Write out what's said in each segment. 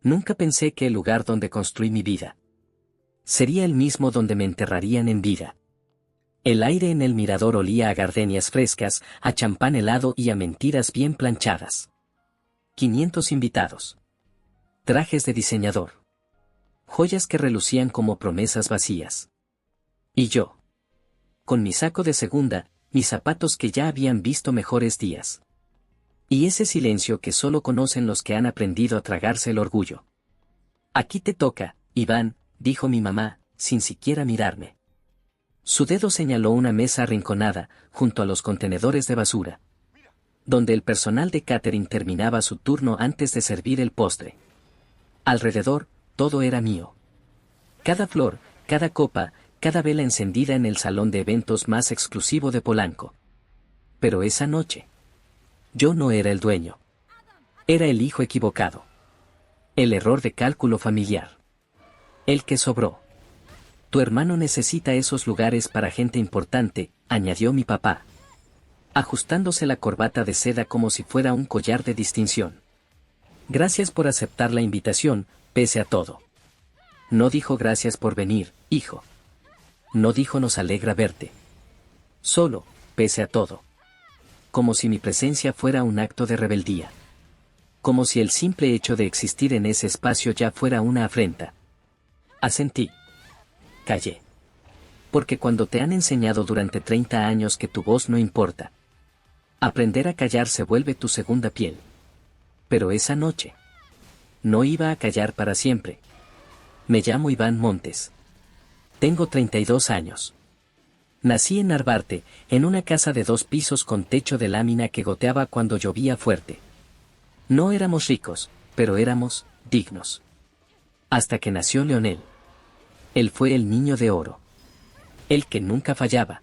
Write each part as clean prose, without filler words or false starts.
Nunca pensé que el lugar donde construí mi vida sería el mismo donde me enterrarían en vida. El aire en el mirador olía a gardenias frescas, a champán helado y a mentiras bien planchadas. 500 invitados. Trajes de diseñador. Joyas que relucían como promesas vacías. Y yo. Con mi saco de segunda, mis zapatos que ya habían visto mejores días. Y ese silencio que solo conocen los que han aprendido a tragarse el orgullo. Aquí te toca, Iván, dijo mi mamá, sin siquiera mirarme. Su dedo señaló una mesa arrinconada, junto a los contenedores de basura, donde el personal de catering terminaba su turno antes de servir el postre. Alrededor, todo era mío. Cada flor, cada copa, cada vela encendida en el salón de eventos más exclusivo de Polanco. Pero esa noche, yo no era el dueño. Era el hijo equivocado. El error de cálculo familiar. El que sobró. Tu hermano necesita esos lugares para gente importante, añadió mi papá, ajustándose la corbata de seda como si fuera un collar de distinción. Gracias por aceptar la invitación, pese a todo. No dijo gracias por venir, hijo. No dijo nos alegra verte. Solo, pese a todo. Como si mi presencia fuera un acto de rebeldía. Como si el simple hecho de existir en ese espacio ya fuera una afrenta. Asentí. Callé. Porque cuando te han enseñado durante 30 años que tu voz no importa, aprender a callar se vuelve tu segunda piel. Pero esa noche, no iba a callar para siempre. Me llamo Iván Montes. Tengo 32 años. Nací en Narvarte, en una casa de 2 pisos con techo de lámina que goteaba cuando llovía fuerte. No éramos ricos, pero éramos dignos. Hasta que nació Leonel. Él fue el niño de oro. El que nunca fallaba.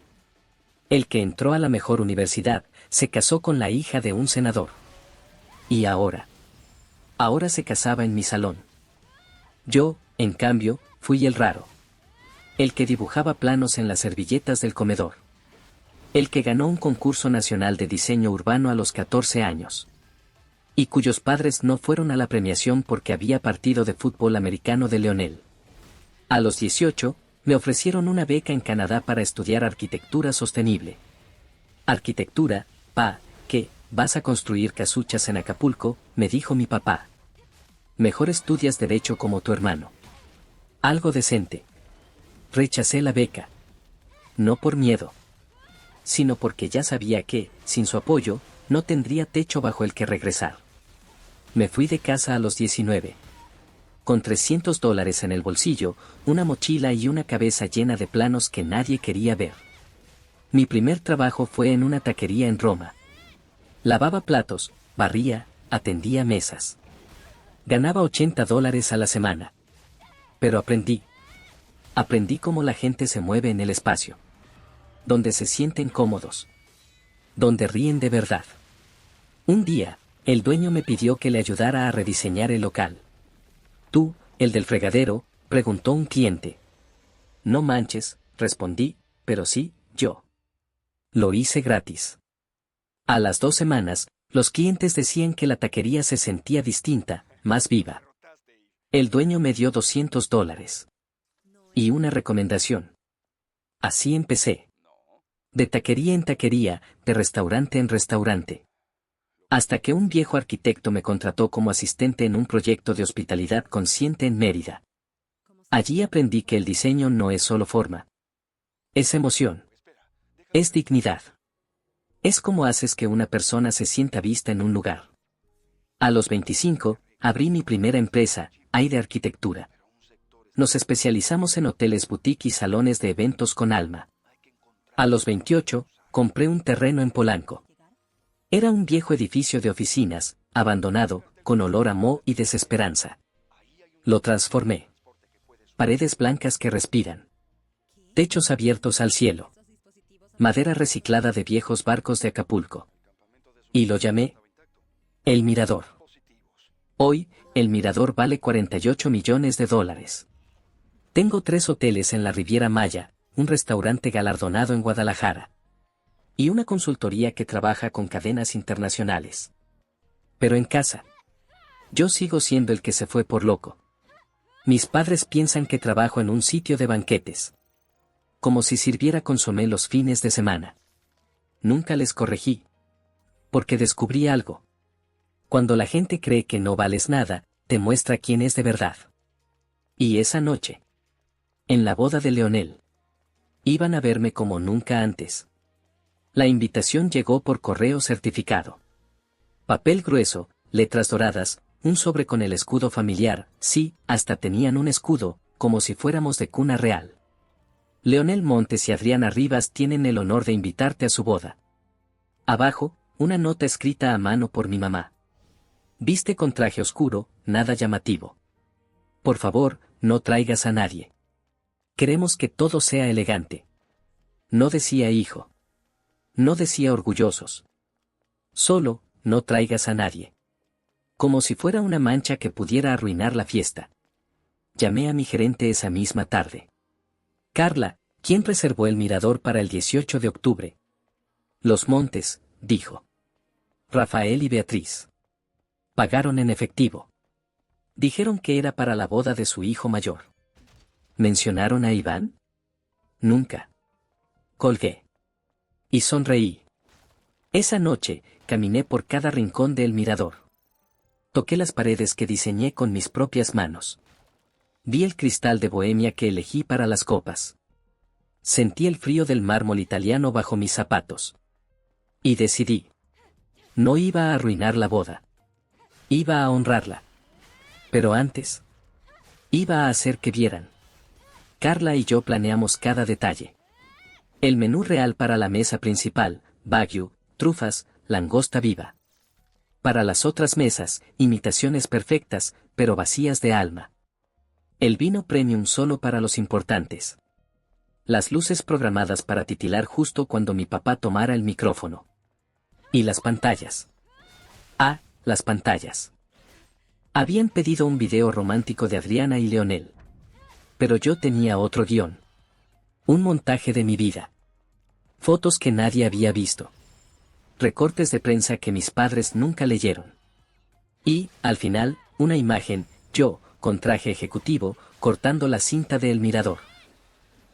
El que entró a la mejor universidad, se casó con la hija de un senador. Y ahora se casaba en mi salón. Yo, en cambio, fui el raro. El que dibujaba planos en las servilletas del comedor. El que ganó un concurso nacional de diseño urbano a los 14 años. Y cuyos padres no fueron a la premiación porque había partido de fútbol americano de Leonel. A los 18, me ofrecieron una beca en Canadá para estudiar arquitectura sostenible. Arquitectura, pa, ¿qué? ¿Vas a construir casuchas en Acapulco?, me dijo mi papá. Mejor estudias derecho como tu hermano. Algo decente. Rechacé la beca. No por miedo, sino porque ya sabía que, sin su apoyo, no tendría techo bajo el que regresar. Me fui de casa a los 19. Con $300 en el bolsillo, una mochila y una cabeza llena de planos que nadie quería ver. Mi primer trabajo fue en una taquería en Roma. Lavaba platos, barría, atendía mesas. Ganaba $80 a la semana. Pero aprendí. Aprendí cómo la gente se mueve en el espacio. Donde se sienten cómodos. Donde ríen de verdad. Un día, el dueño me pidió que le ayudara a rediseñar el local. ¿Tú, el del fregadero?, preguntó un cliente. No manches, respondí, pero sí, yo. Lo hice gratis. A las 2 semanas, los clientes decían que la taquería se sentía distinta, más viva. El dueño me dio $200. Y una recomendación. Así empecé. De taquería en taquería, de restaurante en restaurante. Hasta que un viejo arquitecto me contrató como asistente en un proyecto de hospitalidad consciente en Mérida. Allí aprendí que el diseño no es solo forma. Es emoción. Es dignidad. Es cómo haces que una persona se sienta vista en un lugar. A los 25, abrí mi primera empresa, Aire Arquitectura. Nos especializamos en hoteles boutique y salones de eventos con alma. A los 28, compré un terreno en Polanco. Era un viejo edificio de oficinas, abandonado, con olor a moho y desesperanza. Lo transformé. Paredes blancas que respiran. Techos abiertos al cielo. Madera reciclada de viejos barcos de Acapulco. Y lo llamé El Mirador. Hoy, El Mirador vale $48 millones. Tengo 3 hoteles en la Riviera Maya, un restaurante galardonado en Guadalajara. Y una consultoría que trabaja con cadenas internacionales. Pero en casa. Yo sigo siendo el que se fue por loco. Mis padres piensan que trabajo en un sitio de banquetes. Como si sirviera consomé los fines de semana. Nunca les corregí. Porque descubrí algo. Cuando la gente cree que no vales nada, te muestra quién es de verdad. Y esa noche, en la boda de Leonel, iban a verme como nunca antes. La invitación llegó por correo certificado. Papel grueso, letras doradas, un sobre con el escudo familiar, sí, hasta tenían un escudo, como si fuéramos de cuna real. Leonel Montes y Adriana Rivas tienen el honor de invitarte a su boda. Abajo, una nota escrita a mano por mi mamá. Viste con traje oscuro, nada llamativo. Por favor, no traigas a nadie. Queremos que todo sea elegante. No decía hijo. No decía orgullosos. Solo, no traigas a nadie. Como si fuera una mancha que pudiera arruinar la fiesta. Llamé a mi gerente esa misma tarde. Carla, ¿quién reservó el mirador para el 18 de octubre? Los Montes, dijo. Rafael y Beatriz. Pagaron en efectivo. Dijeron que era para la boda de su hijo mayor. ¿Mencionaron a Iván? Nunca. Colgué. Y sonreí. Esa noche, caminé por cada rincón del mirador. Toqué las paredes que diseñé con mis propias manos. Vi el cristal de Bohemia que elegí para las copas. Sentí el frío del mármol italiano bajo mis zapatos. Y decidí. No iba a arruinar la boda. Iba a honrarla. Pero antes, iba a hacer que vieran. Carla y yo planeamos cada detalle. El menú real para la mesa principal, wagyu, trufas, langosta viva. Para las otras mesas, imitaciones perfectas, pero vacías de alma. El vino premium solo para los importantes. Las luces programadas para titilar justo cuando mi papá tomara el micrófono. Y las pantallas. Ah, las pantallas. Habían pedido un video romántico de Adriana y Leonel. Pero yo tenía otro guión. Un montaje de mi vida. Fotos que nadie había visto. Recortes de prensa que mis padres nunca leyeron. Y, al final, una imagen, yo, con traje ejecutivo, cortando la cinta de El Mirador.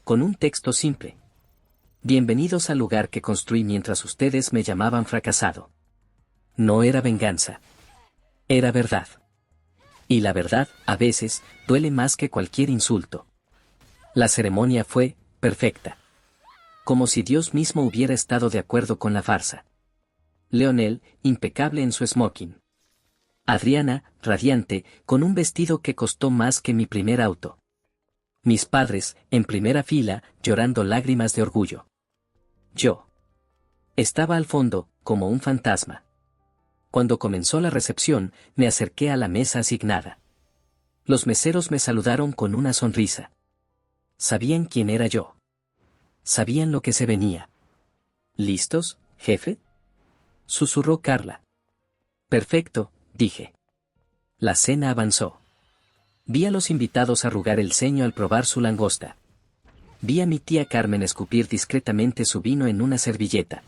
Con un texto simple. Bienvenidos al lugar que construí mientras ustedes me llamaban fracasado. No era venganza. Era verdad. Y la verdad, a veces, duele más que cualquier insulto. La ceremonia fue perfecta. Como si Dios mismo hubiera estado de acuerdo con la farsa. Leonel, impecable en su smoking. Adriana, radiante, con un vestido que costó más que mi primer auto. Mis padres, en primera fila, llorando lágrimas de orgullo. Yo. Estaba al fondo, como un fantasma. Cuando comenzó la recepción, me acerqué a la mesa asignada. Los meseros me saludaron con una sonrisa. Sabían quién era yo. Sabían lo que se venía. ¿Listos, jefe? Susurró Carla. Perfecto, dije. La cena avanzó. Vi a los invitados arrugar el ceño al probar su langosta. Vi a mi tía Carmen escupir discretamente su vino en una servilleta.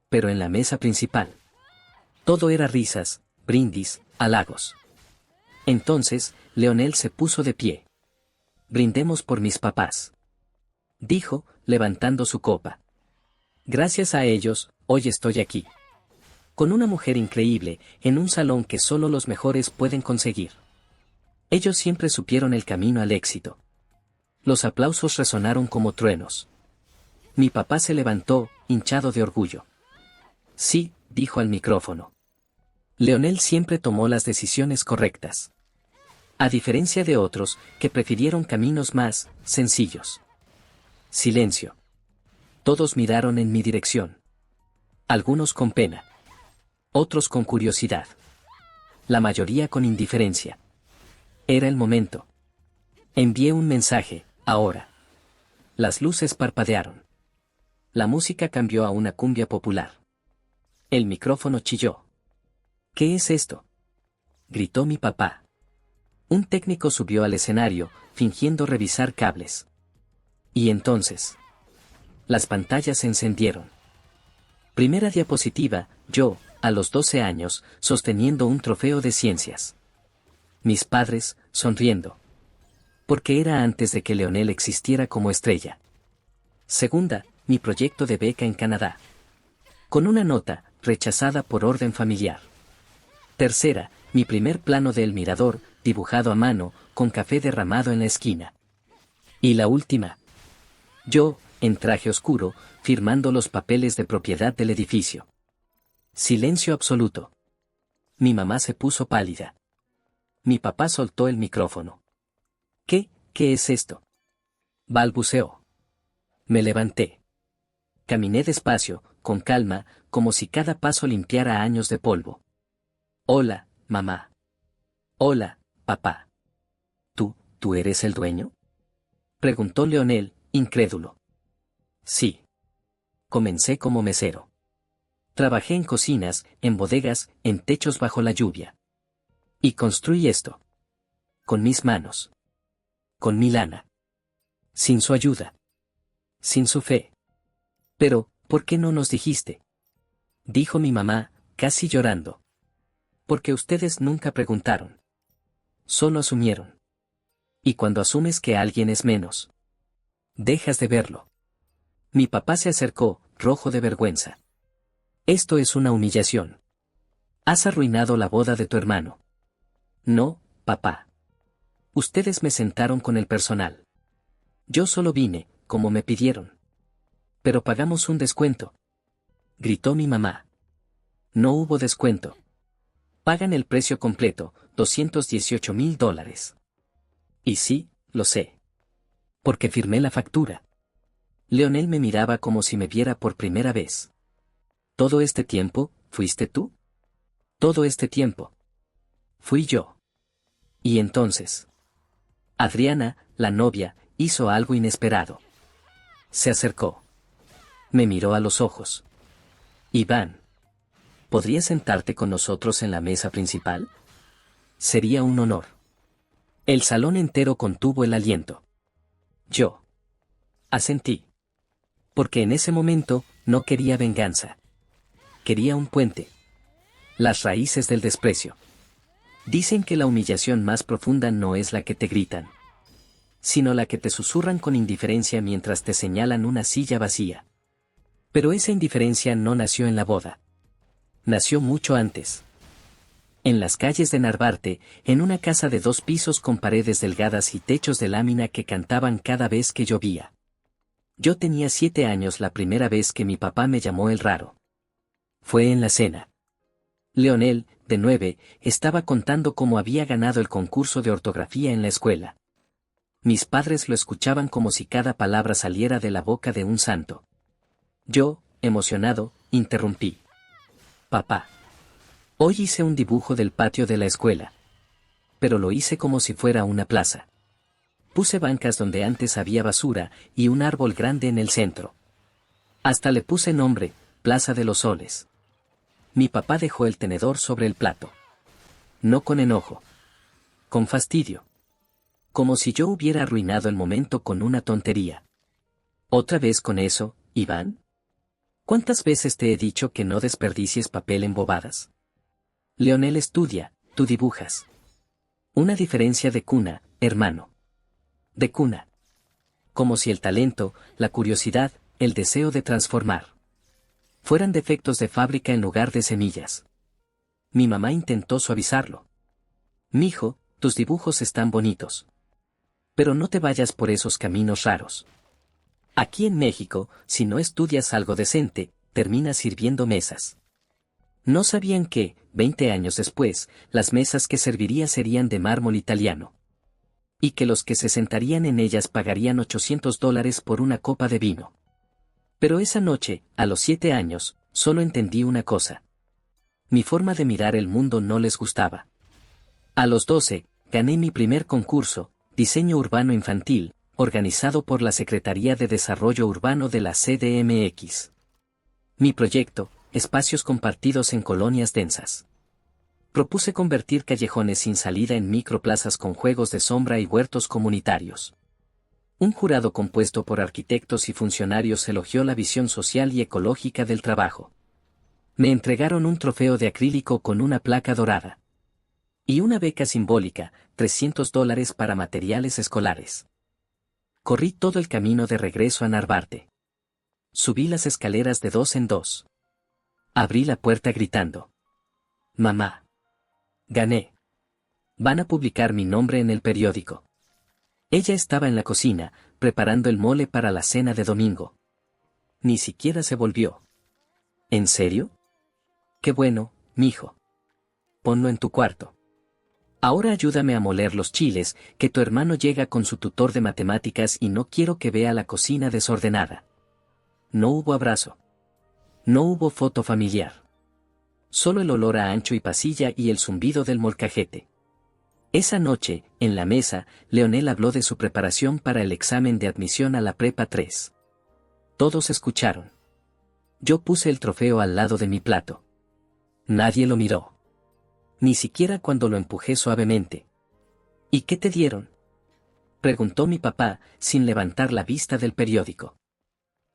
Pero en la mesa principal. Todo era risas, brindis, halagos. Entonces, Leonel se puso de pie. Brindemos por mis papás. Dijo, levantando su copa. Gracias a ellos, hoy estoy aquí. Con una mujer increíble, en un salón que solo los mejores pueden conseguir. Ellos siempre supieron el camino al éxito. Los aplausos resonaron como truenos. Mi papá se levantó, hinchado de orgullo. Sí, dijo al micrófono. Leonel siempre tomó las decisiones correctas. A diferencia de otros, que prefirieron caminos más sencillos. Silencio. Todos miraron en mi dirección. Algunos con pena. Otros con curiosidad. La mayoría con indiferencia. Era el momento. Envié un mensaje, ahora. Las luces parpadearon. La música cambió a una cumbia popular. El micrófono chilló. ¿Qué es esto?, gritó mi papá. Un técnico subió al escenario, fingiendo revisar cables. Y entonces, las pantallas se encendieron. Primera diapositiva, yo, a los 12 años, sosteniendo un trofeo de ciencias. Mis padres, sonriendo. Porque era antes de que Leonel existiera como estrella. Segunda, mi proyecto de beca en Canadá. Con una nota, rechazada por orden familiar. Tercera, mi primer plano de El Mirador, dibujado a mano, con café derramado en la esquina. Y la última. Yo, en traje oscuro, firmando los papeles de propiedad del edificio. Silencio absoluto. Mi mamá se puso pálida. Mi papá soltó el micrófono. ¿Qué es esto? Balbuceó. Me levanté. Caminé despacio, con calma, como si cada paso limpiara años de polvo. Hola, mamá. Hola, papá. ¿Tú eres el dueño? Preguntó Leonel, incrédulo. Sí. Comencé como mesero. Trabajé en cocinas, en bodegas, en techos bajo la lluvia. Y construí esto. Con mis manos. Con mi lana. Sin su ayuda. Sin su fe. Pero, ¿por qué no nos dijiste? Dijo mi mamá, casi llorando. Porque ustedes nunca preguntaron. Solo asumieron. Y cuando asumes que alguien es menos, dejas de verlo. Mi papá se acercó, rojo de vergüenza. Esto es una humillación. Has arruinado la boda de tu hermano. No, papá. Ustedes me sentaron con el personal. Yo solo vine, como me pidieron. Pero pagamos un descuento. Gritó mi mamá. No hubo descuento. Pagan el precio completo, $218,000. Y sí, lo sé. Porque firmé la factura. Leonel me miraba como si me viera por primera vez. ¿Todo este tiempo, fuiste tú? Todo este tiempo. Fui yo. Y entonces. Adriana, la novia, hizo algo inesperado. Se acercó. Me miró a los ojos. Iván. ¿Podrías sentarte con nosotros en la mesa principal? Sería un honor. El salón entero contuvo el aliento. Yo. Asentí. Porque en ese momento, no quería venganza. Quería un puente. Las raíces del desprecio. Dicen que la humillación más profunda no es la que te gritan, sino la que te susurran con indiferencia mientras te señalan una silla vacía. Pero esa indiferencia no nació en la boda. Nació mucho antes. En las calles de Narvarte, en una casa de 2 pisos con paredes delgadas y techos de lámina que cantaban cada vez que llovía. Yo tenía 7 años la primera vez que mi papá me llamó el raro. Fue en la cena. Leonel, de 9, estaba contando cómo había ganado el concurso de ortografía en la escuela. Mis padres lo escuchaban como si cada palabra saliera de la boca de un santo. Yo, emocionado, interrumpí. Papá. Hoy hice un dibujo del patio de la escuela. Pero lo hice como si fuera una plaza. Puse bancas donde antes había basura y un árbol grande en el centro. Hasta le puse nombre, Plaza de los Soles. Mi papá dejó el tenedor sobre el plato. No con enojo. Con fastidio. Como si yo hubiera arruinado el momento con una tontería. ¿Otra vez con eso, Iván? ¿Cuántas veces te he dicho que no desperdicies papel en bobadas? Leonel estudia, tú dibujas. Una diferencia de cuna, hermano. De cuna. Como si el talento, la curiosidad, el deseo de transformar fueran defectos de fábrica en lugar de semillas. Mi mamá intentó suavizarlo. Mijo, tus dibujos están bonitos. Pero no te vayas por esos caminos raros. Aquí en México, si no estudias algo decente, terminas sirviendo mesas. No sabían que, 20 años después, las mesas que serviría serían de mármol italiano. Y que los que se sentarían en ellas pagarían $800 por una copa de vino. Pero esa noche, a los 7 años, solo entendí una cosa. Mi forma de mirar el mundo no les gustaba. A los 12, gané mi primer concurso, Diseño Urbano Infantil, organizado por la Secretaría de Desarrollo Urbano de la CDMX. Mi proyecto, Espacios compartidos en colonias densas. Propuse convertir callejones sin salida en microplazas con juegos de sombra y huertos comunitarios. Un jurado compuesto por arquitectos y funcionarios elogió la visión social y ecológica del trabajo. Me entregaron un trofeo de acrílico con una placa dorada. Y una beca simbólica, $300 para materiales escolares. Corrí todo el camino de regreso a Narvarte. Subí las escaleras de 2 en 2. Abrí la puerta gritando. Mamá. Gané. Van a publicar mi nombre en el periódico. Ella estaba en la cocina, preparando el mole para la cena de domingo. Ni siquiera se volvió. ¿En serio? Qué bueno, mijo. Ponlo en tu cuarto. Ahora ayúdame a moler los chiles, que tu hermano llega con su tutor de matemáticas y no quiero que vea la cocina desordenada. No hubo abrazo. No hubo foto familiar. Solo el olor a ancho y pasilla y el zumbido del molcajete. Esa noche, en la mesa, Leonel habló de su preparación para el examen de admisión a la Prepa 3. Todos escucharon. Yo puse el trofeo al lado de mi plato. Nadie lo miró. Ni siquiera cuando lo empujé suavemente. ¿Y qué te dieron?, preguntó mi papá, sin levantar la vista del periódico.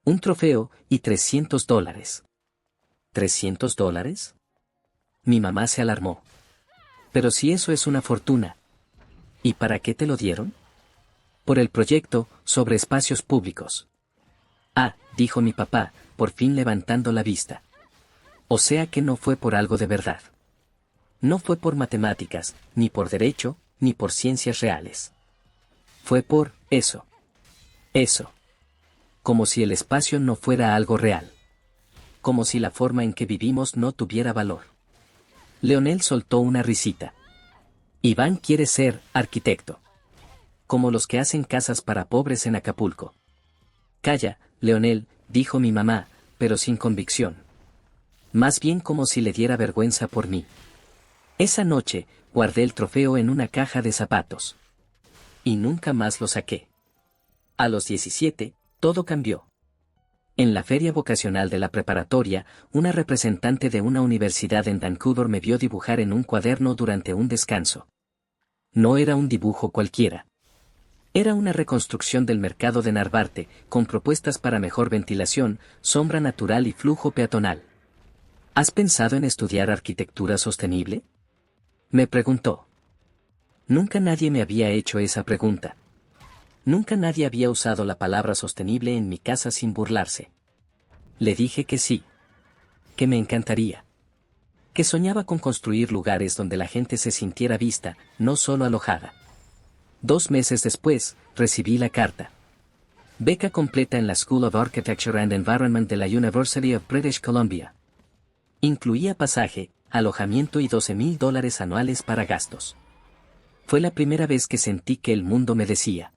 Un trofeo y $300. ¿$300? Mi mamá se alarmó. Pero si eso es una fortuna. ¿Y para qué te lo dieron? Por el proyecto sobre espacios públicos. Ah, dijo mi papá, por fin levantando la vista. O sea que no fue por algo de verdad. No fue por matemáticas, ni por derecho, ni por ciencias reales. Fue por eso. Eso. Como si el espacio no fuera algo real. Como si la forma en que vivimos no tuviera valor. Leonel soltó una risita. Iván quiere ser arquitecto. Como los que hacen casas para pobres en Acapulco. Calla, Leonel, dijo mi mamá, pero sin convicción. Más bien como si le diera vergüenza por mí. Esa noche, guardé el trofeo en una caja de zapatos. Y nunca más lo saqué. A los 17, todo cambió. En la feria vocacional de la preparatoria, una representante de una universidad en Vancouver me vio dibujar en un cuaderno durante un descanso. No era un dibujo cualquiera. Era una reconstrucción del mercado de Narvarte, con propuestas para mejor ventilación, sombra natural y flujo peatonal. ¿Has pensado en estudiar arquitectura sostenible?, me preguntó. Nunca nadie me había hecho esa pregunta. Nunca nadie había usado la palabra sostenible en mi casa sin burlarse. Le dije que sí. Que me encantaría. Que soñaba con construir lugares donde la gente se sintiera vista, no solo alojada. 2 meses después, recibí la carta. Beca completa en la School of Architecture and Environment de la University of British Columbia. Incluía pasaje, alojamiento y $12,000 anuales para gastos. Fue la primera vez que sentí que el mundo me decía: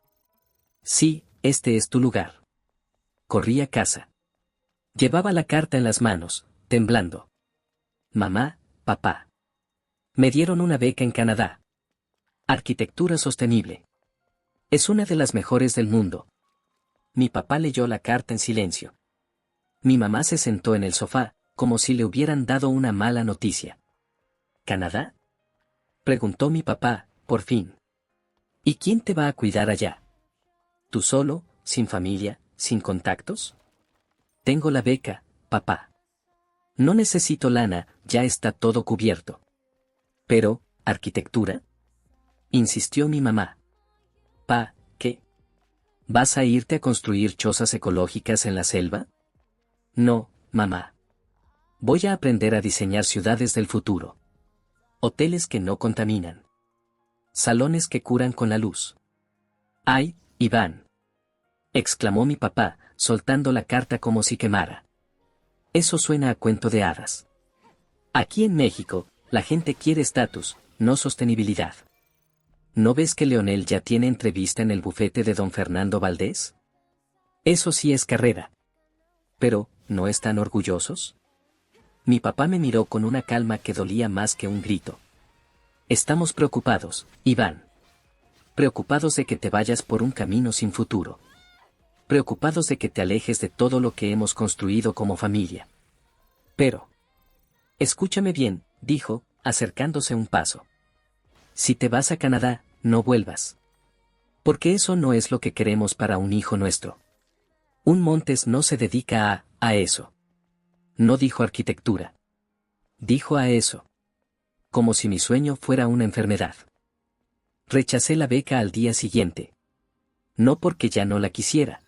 sí, este es tu lugar. Corrí a casa. Llevaba la carta en las manos, temblando. Mamá, papá. Me dieron una beca en Canadá. Arquitectura sostenible. Es una de las mejores del mundo. Mi papá leyó la carta en silencio. Mi mamá se sentó en el sofá, como si le hubieran dado una mala noticia. ¿Canadá?, preguntó mi papá, por fin. ¿Y quién te va a cuidar allá? ¿Tú solo, sin familia, sin contactos? Tengo la beca, papá. No necesito lana, ya está todo cubierto. Pero, ¿arquitectura?, insistió mi mamá. ¿Qué? ¿Vas a irte a construir chozas ecológicas en la selva? No, mamá. Voy a aprender a diseñar ciudades del futuro. Hoteles que no contaminan. Salones que curan con la luz. ¡Ay, Iván!, exclamó mi papá, soltando la carta como si quemara. Eso suena a cuento de hadas. Aquí en México, la gente quiere estatus, no sostenibilidad. ¿No ves que Leonel ya tiene entrevista en el bufete de don Fernando Valdés? Eso sí es carrera. Pero, ¿no están orgullosos? Mi papá me miró con una calma que dolía más que un grito. Estamos preocupados, Iván. Preocupados de que te vayas por un camino sin futuro. Preocupados de que te alejes de todo lo que hemos construido como familia. Pero... escúchame bien, dijo, acercándose un paso. Si te vas a Canadá, no vuelvas. Porque eso no es lo que queremos para un hijo nuestro. Un Montes no se dedica a eso. No dijo arquitectura. Dijo a eso. como si mi sueño fuera una enfermedad. Rechacé la beca al día siguiente. No porque ya no la quisiera,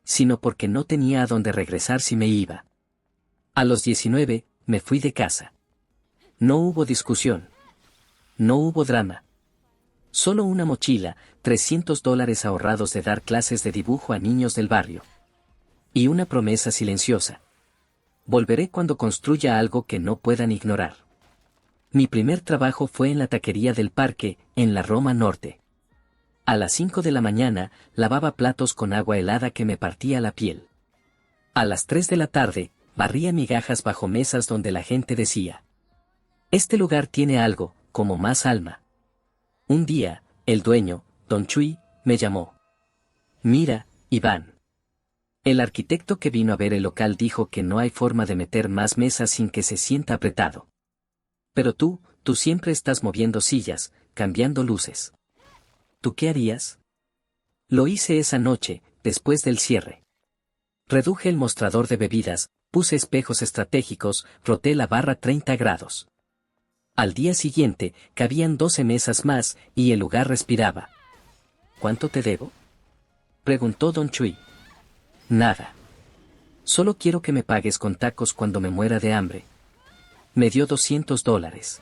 sino porque no tenía a dónde regresar si me iba. A los 19, me fui de casa. No hubo discusión. No hubo drama. Solo una mochila, $300 ahorrados de dar clases de dibujo a niños del barrio. Y una promesa silenciosa. Volveré cuando construya algo que no puedan ignorar. Mi primer trabajo fue en la taquería del parque, en la Roma Norte. A las 5 de la mañana, lavaba platos con agua helada que me partía la piel. A las 3 de la tarde, barría migajas bajo mesas donde la gente decía: este lugar tiene algo, como más alma. Un día, el dueño, Don Chui, me llamó. Mira, Iván. El arquitecto que vino a ver el local dijo que no hay forma de meter más mesas sin que se sienta apretado. Pero tú siempre estás moviendo sillas, cambiando luces. ¿Tú qué harías? Lo hice esa noche, después del cierre. Reduje el mostrador de bebidas, puse espejos estratégicos, roté la barra 30 grados. Al día siguiente, cabían 12 mesas más, y el lugar respiraba. ¿Cuánto te debo?, preguntó Don Chui. Nada. Solo quiero que me pagues con tacos cuando me muera de hambre. Me dio $200.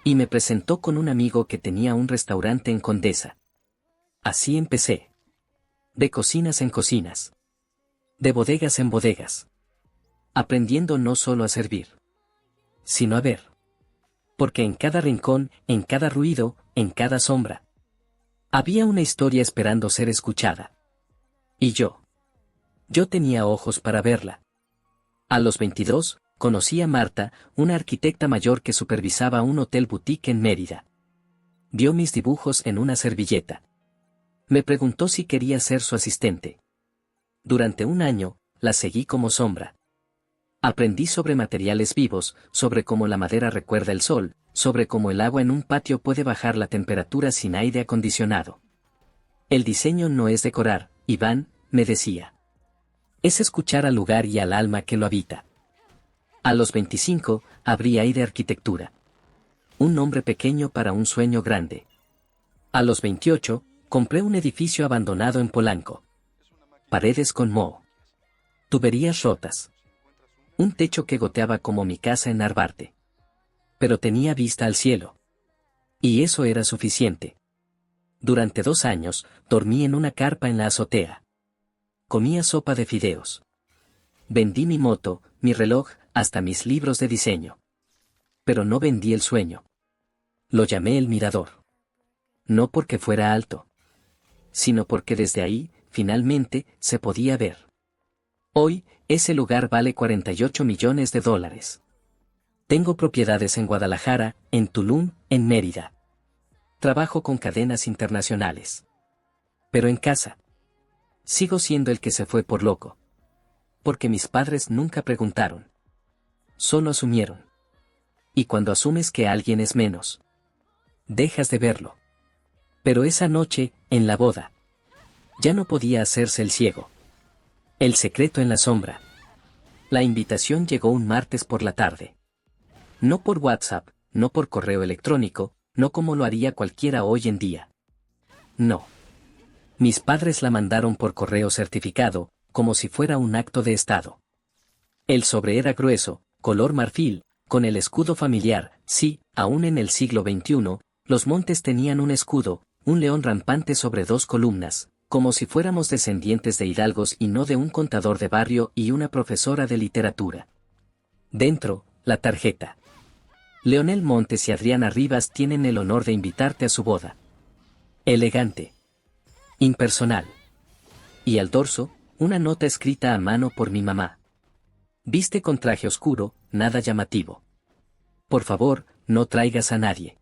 Y me presentó con un amigo que tenía un restaurante en Condesa. Así empecé. De cocinas en cocinas. De bodegas en bodegas. Aprendiendo no solo a servir, sino a ver. Porque en cada rincón, en cada ruido, en cada sombra, había una historia esperando ser escuchada. Y yo tenía ojos para verla. A los 22, conocí a Marta, una arquitecta mayor que supervisaba un hotel boutique en Mérida. Vio mis dibujos en una servilleta. Me preguntó si quería ser su asistente. Durante un año, la seguí como sombra. Aprendí sobre materiales vivos, sobre cómo la madera recuerda el sol, sobre cómo el agua en un patio puede bajar la temperatura sin aire acondicionado. El diseño no es decorar, Iván, me decía. Es escuchar al lugar y al alma que lo habita. A los 25, abrí Aire Arquitectura. Un nombre pequeño para un sueño grande. A los 28, compré un edificio abandonado en Polanco. Paredes con moho. Tuberías rotas. Un techo que goteaba como mi casa en Narvarte. Pero tenía vista al cielo. Y eso era suficiente. Durante 2 años, dormí en una carpa en la azotea. Comía sopa de fideos. Vendí mi moto, mi reloj, hasta mis libros de diseño. Pero no vendí el sueño. Lo llamé el mirador. No porque fuera alto, sino porque desde ahí, finalmente, se podía ver. Hoy, ese lugar vale $48 millones. Tengo propiedades en Guadalajara, en Tulum, en Mérida. Trabajo con cadenas internacionales. Pero en casa, sigo siendo el que se fue por loco. Porque mis padres nunca preguntaron. Solo asumieron. Y cuando asumes que alguien es menos, dejas de verlo. Pero esa noche, en la boda, ya no podía hacerse el ciego. El secreto en la sombra. La invitación llegó un martes por la tarde. No por WhatsApp, no por correo electrónico, no como lo haría cualquiera hoy en día. No. Mis padres la mandaron por correo certificado, como si fuera un acto de estado. El sobre era grueso, color marfil, con el escudo familiar. Sí, aún en el siglo XXI, los montes tenían un escudo, un león rampante sobre 2 columnas, como si fuéramos descendientes de hidalgos y no de un contador de barrio y una profesora de literatura. Dentro, la tarjeta. Leonel Montes y Adriana Rivas tienen el honor de invitarte a su boda. Elegante. Impersonal. Y al dorso, una nota escrita a mano por mi mamá. Viste con traje oscuro, nada llamativo. Por favor, no traigas a nadie.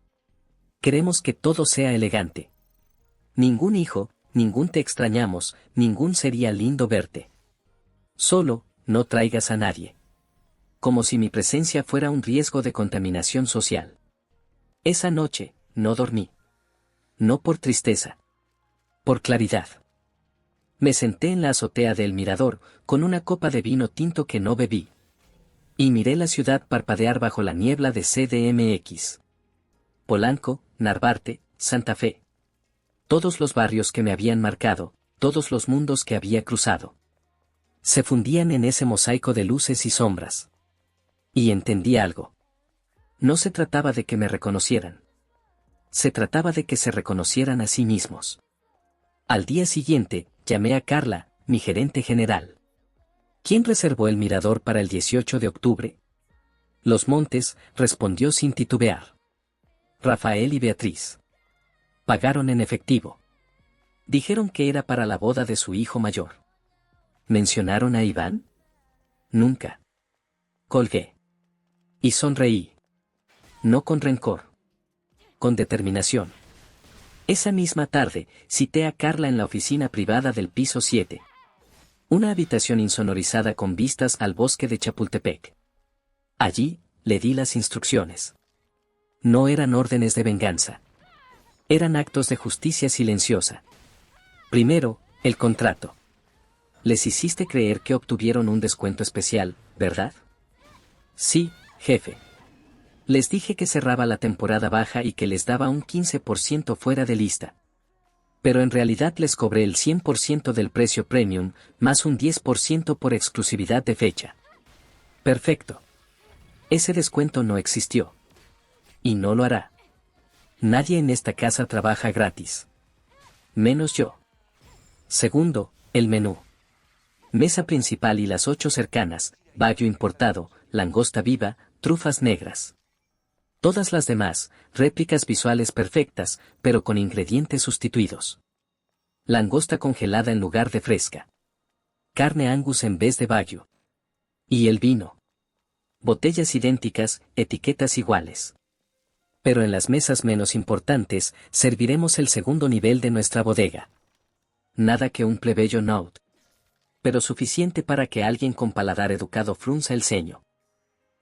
Queremos que todo sea elegante. Ningún hijo, ningún te extrañamos, ningún sería lindo verte. Solo, no traigas a nadie. Como si mi presencia fuera un riesgo de contaminación social. Esa noche, no dormí. No por tristeza. Por claridad. Me senté en la azotea del mirador, con una copa de vino tinto que no bebí. Y miré la ciudad parpadear bajo la niebla de CDMX. Polanco, Narvarte, Santa Fe. Todos los barrios que me habían marcado, todos los mundos que había cruzado. Se fundían en ese mosaico de luces y sombras. Y entendí algo. No se trataba de que me reconocieran. Se trataba de que se reconocieran a sí mismos. Al día siguiente, llamé a Carla, mi gerente general. ¿Quién reservó el mirador para el 18 de octubre? Los Montes, respondió sin titubear. Rafael y Beatriz. Pagaron en efectivo. Dijeron que era para la boda de su hijo mayor. ¿Mencionaron a Iván? Nunca. Colgué. Y sonreí. No con rencor. Con determinación. Esa misma tarde, cité a Carla en la oficina privada del piso 7. Una habitación insonorizada con vistas al bosque de Chapultepec. Allí, le di las instrucciones. No eran órdenes de venganza. Eran actos de justicia silenciosa. Primero, el contrato. Les hiciste creer que obtuvieron un descuento especial, ¿verdad? Sí, jefe. Les dije que cerraba la temporada baja y que les daba un 15% fuera de lista. Pero en realidad les cobré el 100% del precio premium, más un 10% por exclusividad de fecha. Perfecto. Ese descuento no existió. Y no lo hará. Nadie en esta casa trabaja gratis. Menos yo. Segundo, el menú. Mesa principal y las 8 cercanas, bayo importado, langosta viva, trufas negras. Todas las demás, réplicas visuales perfectas, pero con ingredientes sustituidos. Langosta congelada en lugar de fresca. Carne Angus en vez de bayo. Y el vino. Botellas idénticas, etiquetas iguales. Pero en las mesas menos importantes, serviremos el segundo nivel de nuestra bodega. Nada que un plebeyo note. Pero suficiente para que alguien con paladar educado frunza el ceño.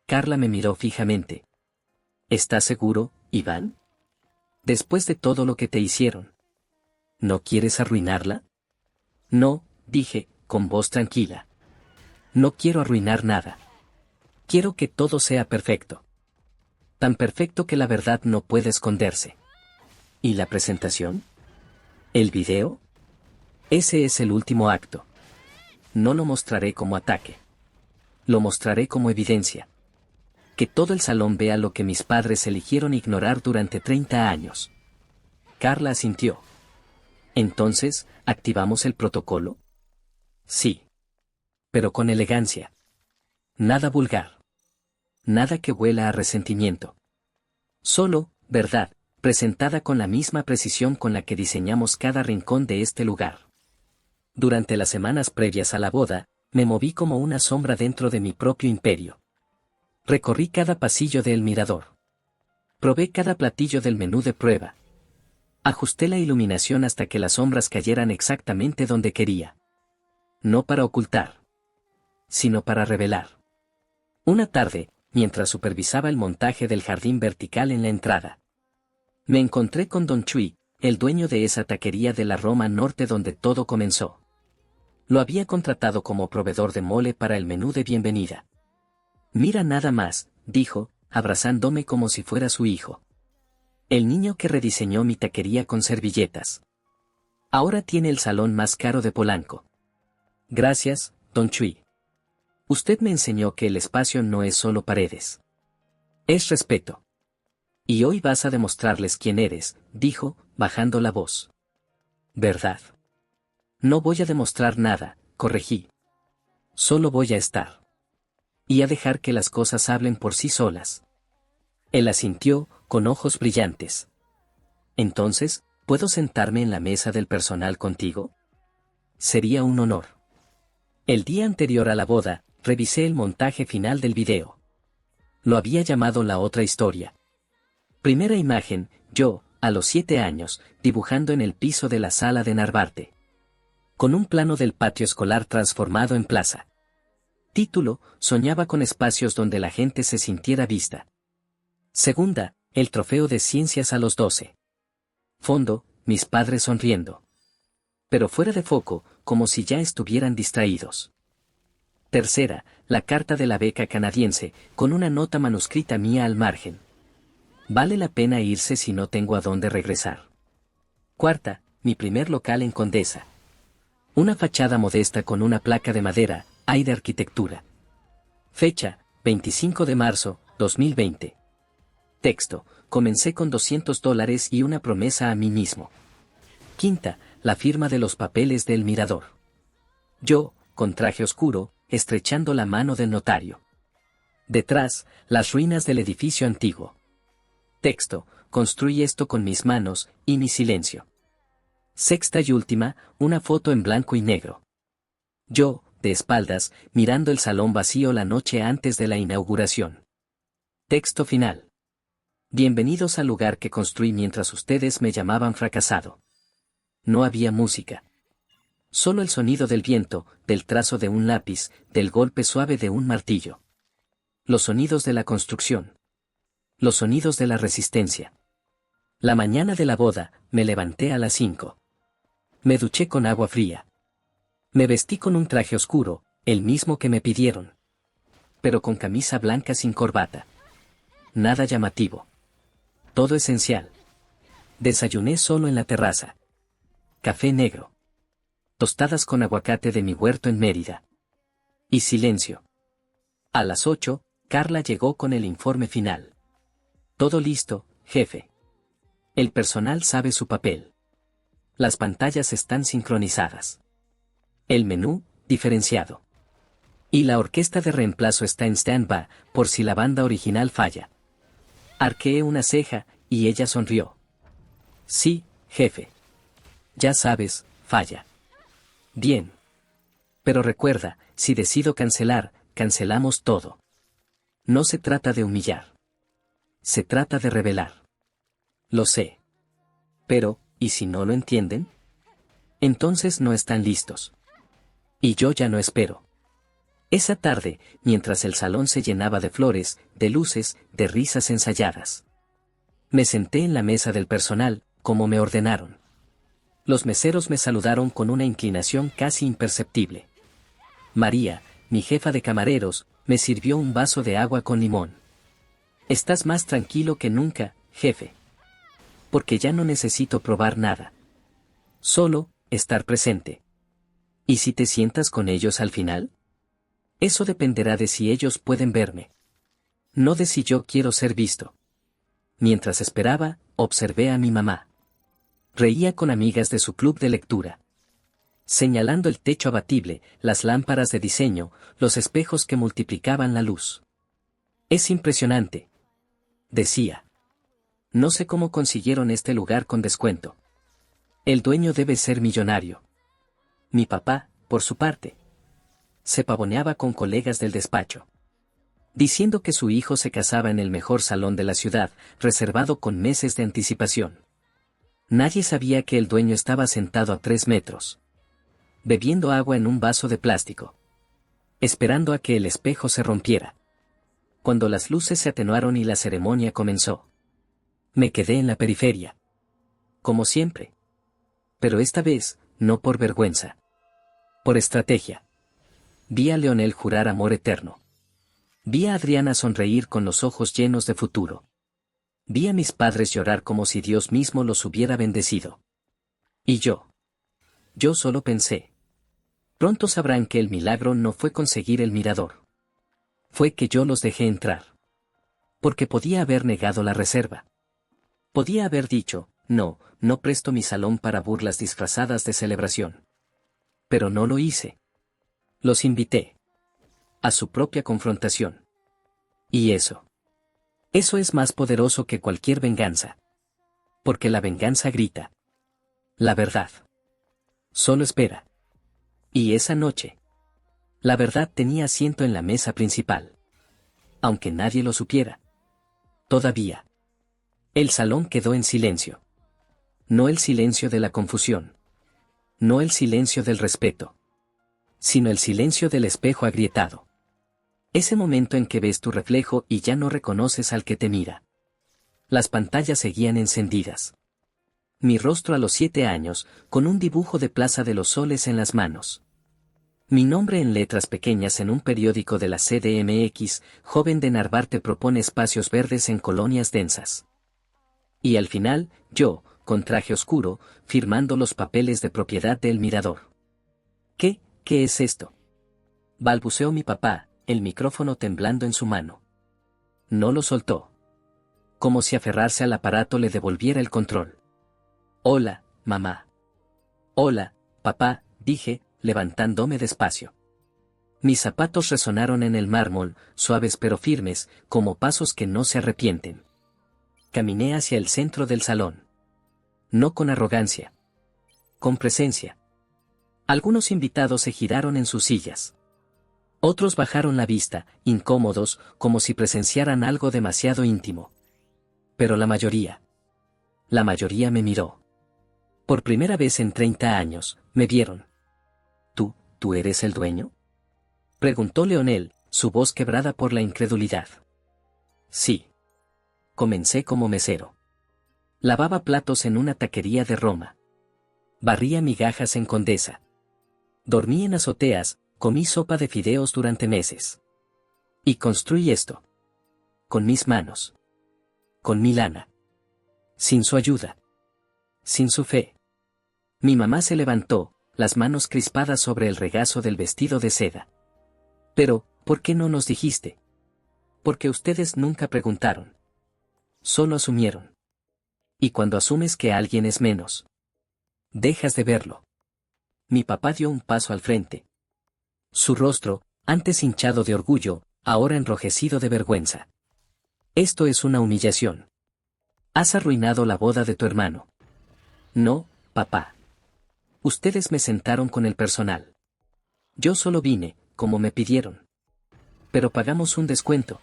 Carla me miró fijamente. ¿Estás seguro, Iván? Después de todo lo que te hicieron. ¿No quieres arruinarla? No, dije, con voz tranquila. No quiero arruinar nada. Quiero que todo sea perfecto. Tan perfecto que la verdad no puede esconderse. ¿Y la presentación? ¿El video? Ese es el último acto. No lo mostraré como ataque. Lo mostraré como evidencia. Que todo el salón vea lo que mis padres eligieron ignorar durante 30 años. Carla asintió. Entonces, ¿activamos el protocolo? Sí. Pero con elegancia. Nada vulgar. Nada que huela a resentimiento. Solo, verdad, presentada con la misma precisión con la que diseñamos cada rincón de este lugar. Durante las semanas previas a la boda, me moví como una sombra dentro de mi propio imperio. Recorrí cada pasillo del mirador. Probé cada platillo del menú de prueba. Ajusté la iluminación hasta que las sombras cayeran exactamente donde quería. No para ocultar, sino para revelar. Una tarde, mientras supervisaba el montaje del jardín vertical en la entrada, me encontré con Don Chui, el dueño de esa taquería de la Roma Norte donde todo comenzó. Lo había contratado como proveedor de mole para el menú de bienvenida. Mira nada más, dijo, abrazándome como si fuera su hijo. El niño que rediseñó mi taquería con servilletas. Ahora tiene el salón más caro de Polanco. Gracias, Don Chui. Usted me enseñó que el espacio no es solo paredes. Es respeto. Y hoy vas a demostrarles quién eres, dijo, bajando la voz. ¿Verdad? No voy a demostrar nada, corregí. Solo voy a estar. Y a dejar que las cosas hablen por sí solas. Él asintió, con ojos brillantes. Entonces, ¿puedo sentarme en la mesa del personal contigo? Sería un honor. El día anterior a la boda, revisé el montaje final del video. Lo había llamado La Otra Historia. Primera imagen, yo, a los 7 años, dibujando en el piso de la sala de Narvarte. Con un plano del patio escolar transformado en plaza. Título, soñaba con espacios donde la gente se sintiera vista. Segunda, el trofeo de ciencias a los 12. Fondo, mis padres sonriendo. Pero fuera de foco, como si ya estuvieran distraídos. Tercera, la carta de la beca canadiense, con una nota manuscrita mía al margen. Vale la pena irse si no tengo a dónde regresar. Cuarta, mi primer local en Condesa. Una fachada modesta con una placa de madera, hay de arquitectura. Fecha, 25 de marzo, 2020. Texto, comencé con $200 y una promesa a mí mismo. Quinta, la firma de los papeles del Mirador. Yo, con traje oscuro, estrechando la mano del notario. Detrás, las ruinas del edificio antiguo. Texto, construí esto con mis manos y mi silencio. Sexta y última, una foto en blanco y negro. Yo, de espaldas, mirando el salón vacío la noche antes de la inauguración. Texto final. Bienvenidos al lugar que construí mientras ustedes me llamaban fracasado. No había música. Solo el sonido del viento, del trazo de un lápiz, del golpe suave de un martillo. Los sonidos de la construcción. Los sonidos de la resistencia. La mañana de la boda, me levanté a las 5. Me duché con agua fría. Me vestí con un traje oscuro, el mismo que me pidieron. Pero con camisa blanca sin corbata. Nada llamativo. Todo esencial. Desayuné solo en la terraza. Café negro. Tostadas con aguacate de mi huerto en Mérida. Y silencio. A las 8, Carla llegó con el informe final. Todo listo, jefe. El personal sabe su papel. Las pantallas están sincronizadas. El menú, diferenciado. Y la orquesta de reemplazo está en stand-by, por si la banda original falla. Arqueé una ceja, y ella sonrió. Sí, jefe. Ya sabes, falla. Bien. Pero recuerda, si decido cancelar, cancelamos todo. No se trata de humillar. Se trata de revelar. Lo sé. Pero, ¿y si no lo entienden? Entonces no están listos. Y yo ya no espero. Esa tarde, mientras el salón se llenaba de flores, de luces, de risas ensayadas. Me senté en la mesa del personal, como me ordenaron. Los meseros me saludaron con una inclinación casi imperceptible. María, mi jefa de camareros, me sirvió un vaso de agua con limón. Estás más tranquilo que nunca, jefe. Porque ya no necesito probar nada. Solo, estar presente. ¿Y si te sientas con ellos al final? Eso dependerá de si ellos pueden verme. No de si yo quiero ser visto. Mientras esperaba, observé a mi mamá. Reía con amigas de su club de lectura. Señalando el techo abatible, las lámparas de diseño, los espejos que multiplicaban la luz. Es impresionante. Decía. No sé cómo consiguieron este lugar con descuento. El dueño debe ser millonario. Mi papá, por su parte, se pavoneaba con colegas del despacho, diciendo que su hijo se casaba en el mejor salón de la ciudad, reservado con meses de anticipación. Nadie sabía que el dueño estaba sentado a 3 metros, bebiendo agua en un vaso de plástico, esperando a que el espejo se rompiera. Cuando las luces se atenuaron y la ceremonia comenzó, me quedé en la periferia. Como siempre. Pero esta vez, no por vergüenza. Por estrategia. Vi a Leonel jurar amor eterno. Vi a Adriana sonreír con los ojos llenos de futuro. Vi a mis padres llorar como si Dios mismo los hubiera bendecido. Y yo solo pensé. Pronto sabrán que el milagro no fue conseguir el mirador. Fue que yo los dejé entrar. Porque podía haber negado la reserva. Podía haber dicho, no presto mi salón para burlas disfrazadas de celebración. Pero no lo hice. Los invité. A su propia confrontación. Y eso es más poderoso que cualquier venganza. Porque la venganza grita. La verdad solo espera. Y esa noche, la verdad tenía asiento en la mesa principal. Aunque nadie lo supiera. Todavía. El salón quedó en silencio. No el silencio de la confusión. No el silencio del respeto. Sino el silencio del espejo agrietado. Ese momento en que ves tu reflejo y ya no reconoces al que te mira. Las pantallas seguían encendidas. Mi rostro a los 7 años, con un dibujo de Plaza de los Soles en las manos. Mi nombre en letras pequeñas en un periódico de la CDMX, joven de Narvarte propone espacios verdes en colonias densas. Y al final, yo, con traje oscuro, firmando los papeles de propiedad del mirador. ¿Qué es esto? Balbuceó mi papá, el micrófono temblando en su mano. No lo soltó. Como si aferrarse al aparato le devolviera el control. Hola, mamá. Hola, papá, dije, levantándome despacio. Mis zapatos resonaron en el mármol, suaves pero firmes, como pasos que no se arrepienten. Caminé hacia el centro del salón. No con arrogancia. Con presencia. Algunos invitados se giraron en sus sillas. Otros bajaron la vista, incómodos, como si presenciaran algo demasiado íntimo. Pero la mayoría me miró. Por primera vez en 30 años, me vieron. ¿Tú eres el dueño? Preguntó Leonel, su voz quebrada por la incredulidad. Sí. Comencé como mesero. Lavaba platos en una taquería de Roma. Barría migajas en Condesa. Dormí en azoteas, comí sopa de fideos durante meses. Y construí esto. Con mis manos. Con mi lana. Sin su ayuda. Sin su fe. Mi mamá se levantó, las manos crispadas sobre el regazo del vestido de seda. Pero, ¿por qué no nos dijiste? Porque ustedes nunca preguntaron. Solo asumieron. Y cuando asumes que alguien es menos, dejas de verlo. Mi papá dio un paso al frente. Su rostro, antes hinchado de orgullo, ahora enrojecido de vergüenza. Esto es una humillación. Has arruinado la boda de tu hermano. No, papá. Ustedes me sentaron con el personal. Yo solo vine, como me pidieron. Pero pagamos un descuento.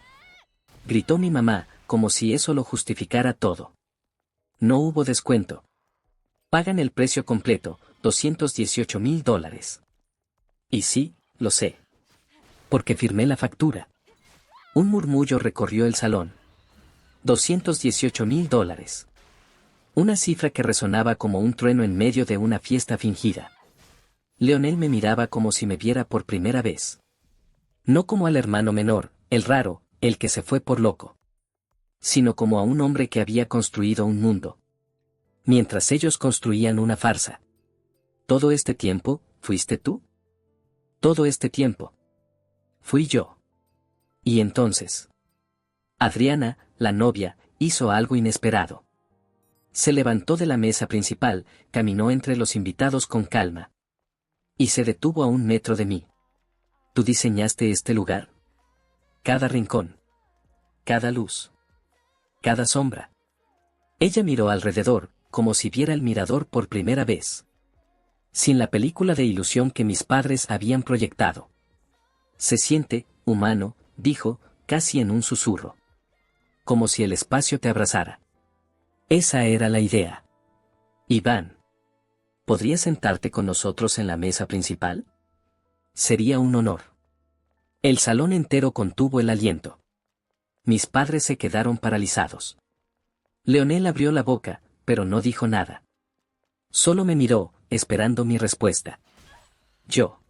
Gritó mi mamá, como si eso lo justificara todo. No hubo descuento. Pagan el precio completo, $218,000. Y sí, lo sé. Porque firmé la factura. Un murmullo recorrió el salón. $218,000. Una cifra que resonaba como un trueno en medio de una fiesta fingida. Leonel me miraba como si me viera por primera vez. No como al hermano menor, el raro, el que se fue por loco. Sino como a un hombre que había construido un mundo. Mientras ellos construían una farsa. ¿Todo este tiempo, fuiste tú? Todo este tiempo. Fui yo. Y entonces. Adriana, la novia, hizo algo inesperado. Se levantó de la mesa principal, caminó entre los invitados con calma. Y se detuvo a 1 metro de mí. ¿Tú diseñaste este lugar? Cada rincón. Cada luz. Cada sombra. Ella miró alrededor, como si viera el mirador por primera vez. Sin la película de ilusión que mis padres habían proyectado. Se siente, humano, dijo, casi en un susurro. Como si el espacio te abrazara. Esa era la idea. Iván. ¿Podrías sentarte con nosotros en la mesa principal? Sería un honor. El salón entero contuvo el aliento. Mis padres se quedaron paralizados. Leonel abrió la boca, pero no dijo nada. Solo me miró, esperando mi respuesta. Yo.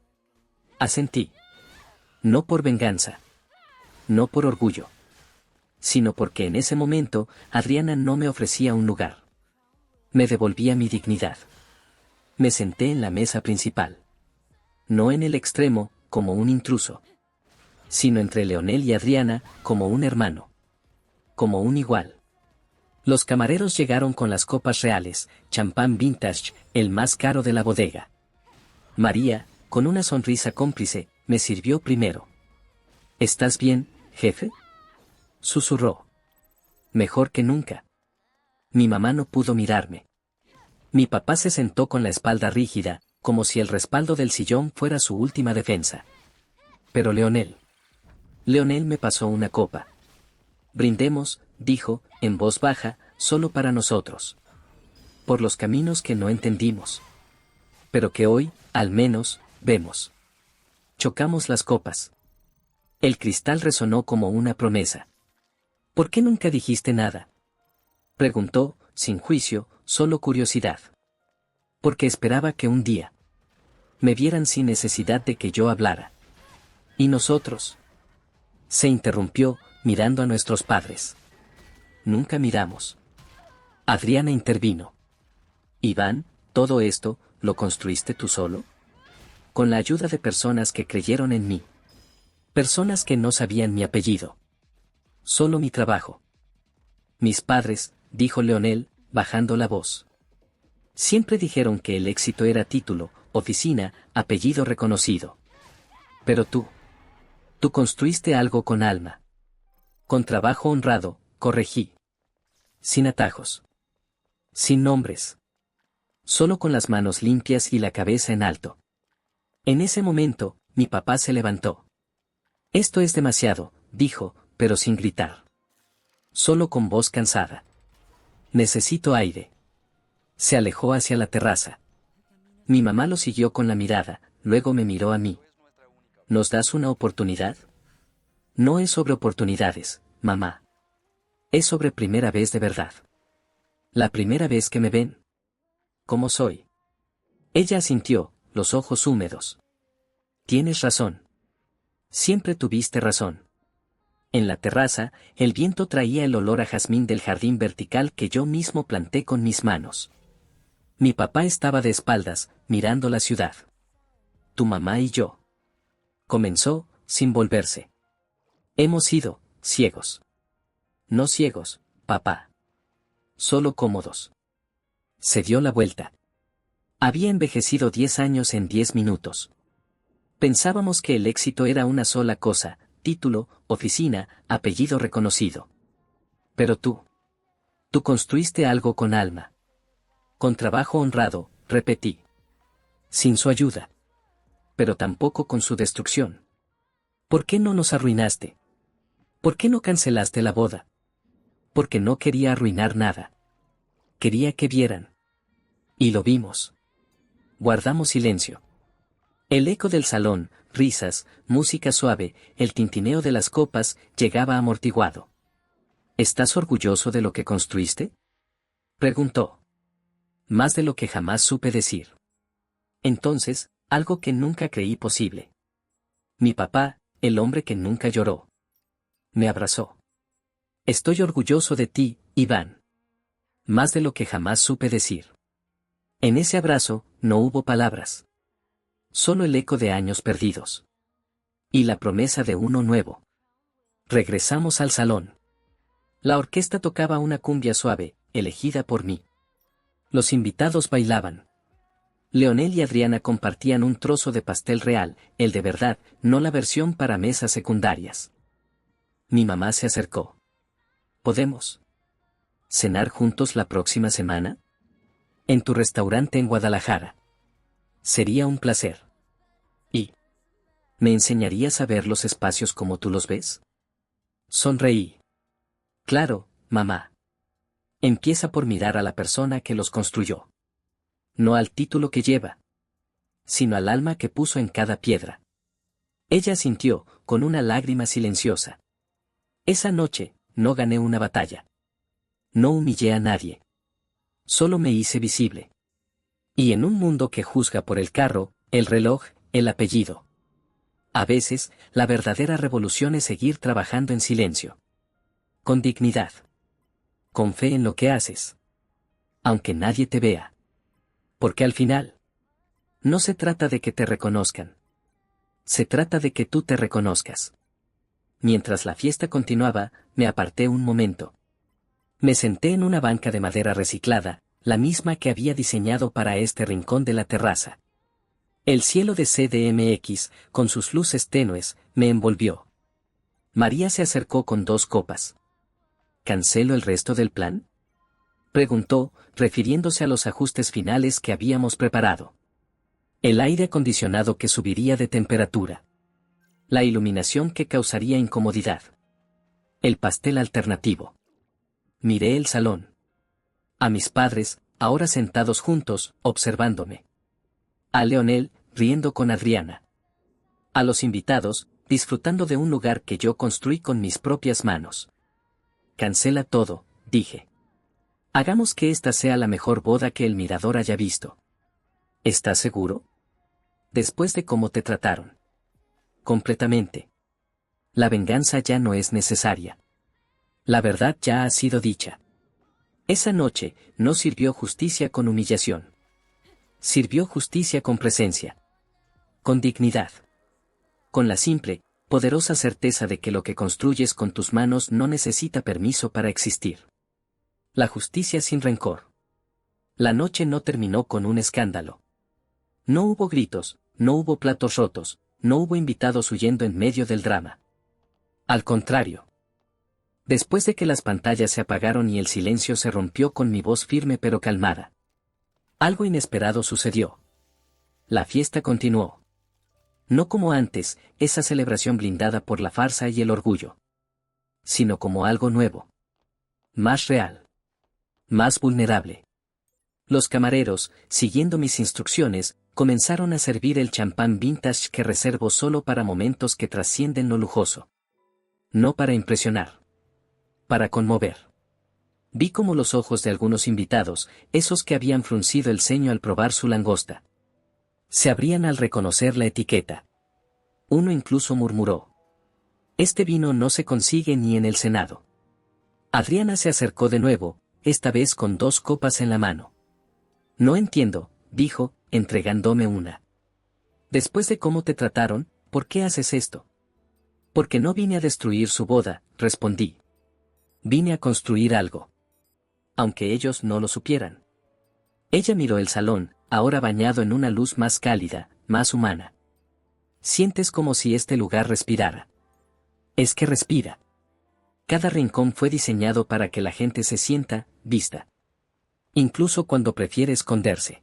Asentí. No por venganza. No por orgullo. Sino porque en ese momento, Adriana no me ofrecía un lugar. Me devolvía mi dignidad. Me senté en la mesa principal. No en el extremo, como un intruso. Sino entre Leonel y Adriana, como un hermano. Como un igual. Los camareros llegaron con las copas reales, champán vintage, el más caro de la bodega. María, con una sonrisa cómplice, me sirvió primero. ¿Estás bien, jefe? Susurró. Mejor que nunca. Mi mamá no pudo mirarme. Mi papá se sentó con la espalda rígida, como si el respaldo del sillón fuera su última defensa. Pero Leonel me pasó una copa. Brindemos, dijo, en voz baja, solo para nosotros. Por los caminos que no entendimos. Pero que hoy, al menos, vemos. Chocamos las copas. El cristal resonó como una promesa. ¿Por qué nunca dijiste nada? Preguntó, sin juicio, solo curiosidad. Porque esperaba que un día Me vieran sin necesidad de que yo hablara. ¿Y nosotros? Se interrumpió, mirando a nuestros padres. Nunca miramos. Adriana intervino. Iván, todo esto, ¿lo construiste tú solo? Con la ayuda de personas que creyeron en mí. Personas que no sabían mi apellido. Solo mi trabajo. Mis padres, dijo Leonel, bajando la voz. Siempre dijeron que el éxito era título, oficina, apellido reconocido. Pero tú construiste algo con alma. Con trabajo honrado, corregí. Sin atajos. Sin nombres. Solo con las manos limpias y la cabeza en alto. En ese momento, mi papá se levantó. Esto es demasiado, dijo, pero sin gritar. Solo con voz cansada. Necesito aire. Se alejó hacia la terraza. Mi mamá lo siguió con la mirada, luego me miró a mí. ¿Nos das una oportunidad? No es sobre oportunidades, mamá. Es sobre primera vez de verdad. La primera vez que me ven. ¿Cómo soy? Ella asintió, los ojos húmedos. Tienes razón. Siempre tuviste razón. En la terraza, el viento traía el olor a jazmín del jardín vertical que yo mismo planté con mis manos. Mi papá estaba de espaldas, mirando la ciudad. Tu mamá y yo. Comenzó, sin volverse. Hemos sido ciegos. No ciegos, papá. Solo cómodos. Se dio la vuelta. Había envejecido 10 años en 10 minutos. Pensábamos que el éxito era una sola cosa, título, oficina, apellido reconocido. Pero tú construiste algo con alma. Con trabajo honrado, repetí. Sin su ayuda. Pero tampoco con su destrucción. ¿Por qué no nos arruinaste? ¿Por qué no cancelaste la boda? Porque no quería arruinar nada. Quería que vieran. Y lo vimos. Guardamos silencio. El eco del salón, risas, música suave, el tintineo de las copas, llegaba amortiguado. ¿Estás orgulloso de lo que construiste? Preguntó. Más de lo que jamás supe decir. Entonces, algo que nunca creí posible. Mi papá, el hombre que nunca lloró. Me abrazó. Estoy orgulloso de ti, Iván. Más de lo que jamás supe decir. En ese abrazo, no hubo palabras. Solo el eco de años perdidos. Y la promesa de uno nuevo. Regresamos al salón. La orquesta tocaba una cumbia suave, elegida por mí. Los invitados bailaban. Leonel y Adriana compartían un trozo de pastel real, el de verdad, no la versión para mesas secundarias. Mi mamá se acercó. ¿Podemos cenar juntos la próxima semana? En tu restaurante en Guadalajara. Sería un placer. ¿Y me enseñarías a ver los espacios como tú los ves? Sonreí. Claro, mamá. Empieza por mirar a la persona que los construyó. No al título que lleva, sino al alma que puso en cada piedra. Ella sintió, con una lágrima silenciosa. Esa noche, no gané una batalla. No humillé a nadie. Solo me hice visible. Y en un mundo que juzga por el carro, el reloj, el apellido. A veces, la verdadera revolución es seguir trabajando en silencio. Con dignidad. Con fe en lo que haces. Aunque nadie te vea. Porque al final, no se trata de que te reconozcan. Se trata de que tú te reconozcas. Mientras la fiesta continuaba, me aparté un momento. Me senté en una banca de madera reciclada, la misma que había diseñado para este rincón de la terraza. El cielo de CDMX, con sus luces tenues, me envolvió. María se acercó con 2 copas. ¿Cancelo el resto del plan?, preguntó, refiriéndose a los ajustes finales que habíamos preparado. El aire acondicionado que subiría de temperatura. La iluminación que causaría incomodidad. El pastel alternativo. Miré el salón. A mis padres, ahora sentados juntos, observándome. A Leonel, riendo con Adriana. A los invitados, disfrutando de un lugar que yo construí con mis propias manos. Cancela todo, dije. Hagamos que esta sea la mejor boda que el mirador haya visto. ¿Estás seguro? Después de cómo te trataron. Completamente. La venganza ya no es necesaria. La verdad ya ha sido dicha. Esa noche no sirvió justicia con humillación. Sirvió justicia con presencia. Con dignidad. Con la simple, poderosa certeza de que lo que construyes con tus manos no necesita permiso para existir. La justicia sin rencor. La noche no terminó con un escándalo. No hubo gritos, no hubo platos rotos, no hubo invitados huyendo en medio del drama. Al contrario. Después de que las pantallas se apagaron y el silencio se rompió con mi voz firme pero calmada. Algo inesperado sucedió. La fiesta continuó. No como antes, esa celebración blindada por la farsa y el orgullo. Sino como algo nuevo. Más real. Más vulnerable. Los camareros, siguiendo mis instrucciones, comenzaron a servir el champán vintage que reservo solo para momentos que trascienden lo lujoso. No para impresionar. Para conmover. Vi como los ojos de algunos invitados, esos que habían fruncido el ceño al probar su langosta, se abrían al reconocer la etiqueta. Uno incluso murmuró: este vino no se consigue ni en el Senado. Adriana se acercó de nuevo, esta vez con 2 copas en la mano. No entiendo, dijo, entregándome una. Después de cómo te trataron, ¿por qué haces esto? Porque no vine a destruir su boda, respondí. Vine a construir algo. Aunque ellos no lo supieran. Ella miró el salón, ahora bañado en una luz más cálida, más humana. Sientes como si este lugar respirara. Es que respira. Cada rincón fue diseñado para que la gente se sienta vista. Incluso cuando prefiere esconderse.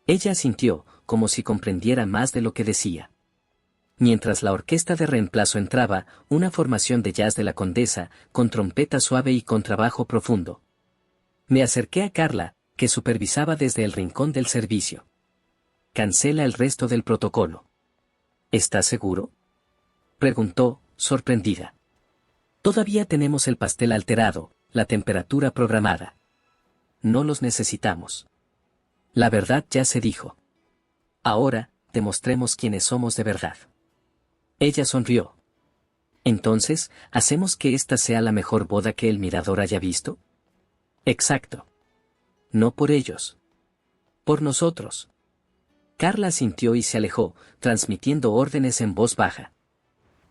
Ella asintió, como si comprendiera más de lo que decía. Mientras la orquesta de reemplazo entraba, una formación de jazz de la Condesa, con trompeta suave y contrabajo profundo. Me acerqué a Carla, que supervisaba desde el rincón del servicio. Cancela el resto del protocolo. ¿Estás seguro? Preguntó, sorprendida. Todavía tenemos el pastel alterado, la temperatura programada. No los necesitamos. La verdad ya se dijo. Ahora, demostremos quiénes somos de verdad. Ella sonrió. Entonces, ¿hacemos que esta sea la mejor boda que el mirador haya visto? Exacto. No por ellos. Por nosotros. Carla asintió y se alejó, transmitiendo órdenes en voz baja.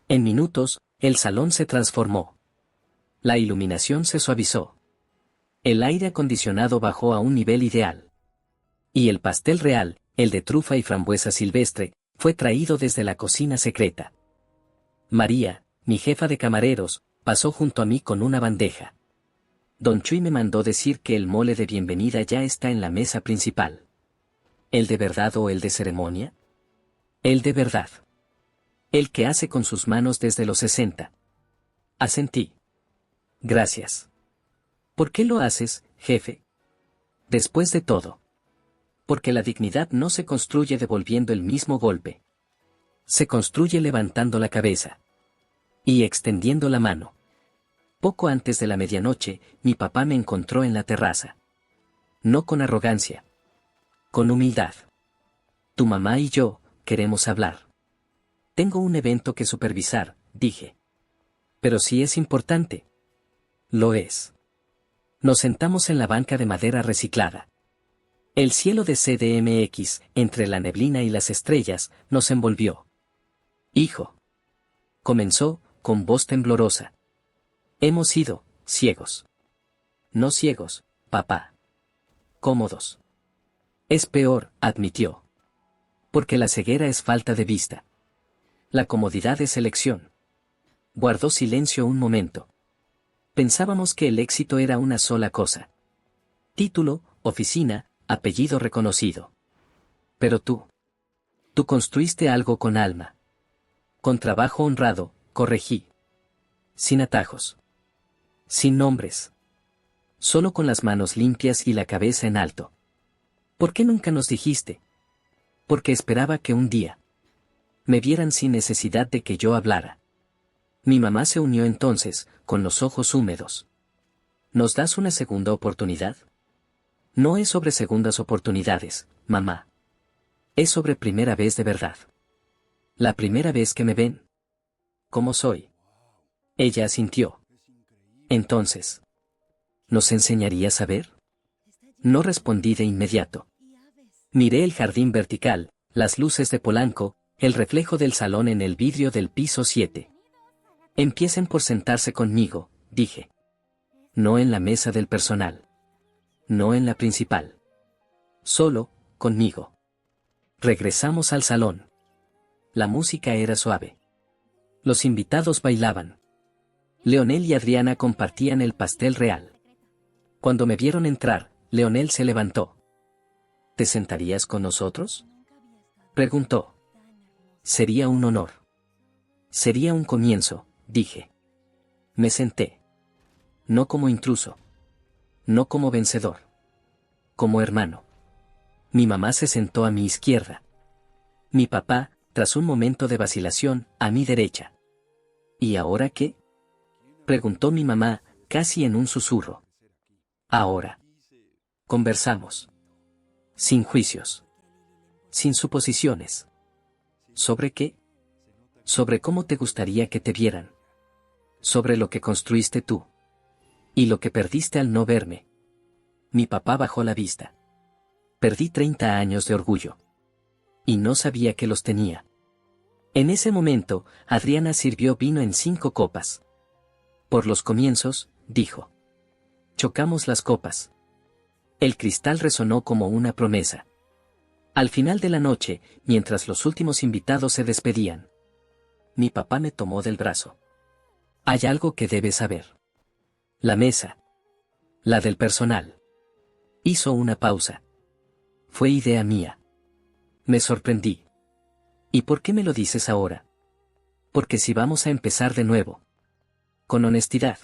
En minutos, el salón se transformó. La iluminación se suavizó. El aire acondicionado bajó a un nivel ideal. Y el pastel real, el de trufa y frambuesa silvestre, fue traído desde la cocina secreta. María, mi jefa de camareros, pasó junto a mí con una bandeja. Don Chuy me mandó decir que el mole de bienvenida ya está en la mesa principal. ¿El de verdad o el de ceremonia? El de verdad. El que hace con sus manos desde los 60. Asentí. Gracias. ¿Por qué lo haces, jefe? Después de todo. Porque la dignidad no se construye devolviendo el mismo golpe. Se construye levantando la cabeza. Y extendiendo la mano. Poco antes de la medianoche, mi papá me encontró en la terraza. No con arrogancia. Con humildad. Tu mamá y yo, queremos hablar. Tengo un evento que supervisar, dije. Pero sí es importante. Lo es. Nos sentamos en la banca de madera reciclada. El cielo de CDMX, entre la neblina y las estrellas, nos envolvió. Hijo. Comenzó, con voz temblorosa. Hemos sido ciegos. No ciegos, papá. Cómodos. Es peor, admitió. Porque la ceguera es falta de vista. La comodidad es elección. Guardó silencio un momento. Pensábamos que el éxito era una sola cosa. Título, oficina, apellido reconocido. Pero tú construiste algo con alma. Con trabajo honrado, corregí. Sin atajos. Sin nombres. Solo con las manos limpias y la cabeza en alto. ¿Por qué nunca nos dijiste? Porque esperaba que un día me vieran sin necesidad de que yo hablara. Mi mamá se unió entonces, con los ojos húmedos. ¿Nos das una segunda oportunidad? No es sobre segundas oportunidades, mamá. Es sobre primera vez de verdad. La primera vez que me ven. ¿Cómo soy? Ella asintió. Entonces, ¿nos enseñarías a ver? No respondí de inmediato. Miré el jardín vertical, las luces de Polanco, el reflejo del salón en el vidrio del piso 7. Empiecen por sentarse conmigo, dije. No en la mesa del personal. No en la principal. Solo, conmigo. Regresamos al salón. La música era suave. Los invitados bailaban. Leonel y Adriana compartían el pastel real. Cuando me vieron entrar, Leonel se levantó. ¿Te sentarías con nosotros? Preguntó. Sería un honor. Sería un comienzo, dije. Me senté. No como intruso. No como vencedor. Como hermano. Mi mamá se sentó a mi izquierda. Mi papá, tras un momento de vacilación, a mi derecha. ¿Y ahora qué? Preguntó mi mamá, casi en un susurro. Ahora. Conversamos. Sin juicios. Sin suposiciones. ¿Sobre qué? Sobre cómo te gustaría que te vieran. Sobre lo que construiste tú. Y lo que perdiste al no verme. Mi papá bajó la vista. Perdí 30 años de orgullo. Y no sabía que los tenía. En ese momento, Adriana sirvió vino en 5 copas. Por los comienzos, dijo. Chocamos las copas. El cristal resonó como una promesa. Al final de la noche, mientras los últimos invitados se despedían, mi papá me tomó del brazo. Hay algo que debes saber. La mesa. La del personal. Hizo una pausa. Fue idea mía. Me sorprendí. ¿Y por qué me lo dices ahora? Porque si vamos a empezar de nuevo. Con honestidad.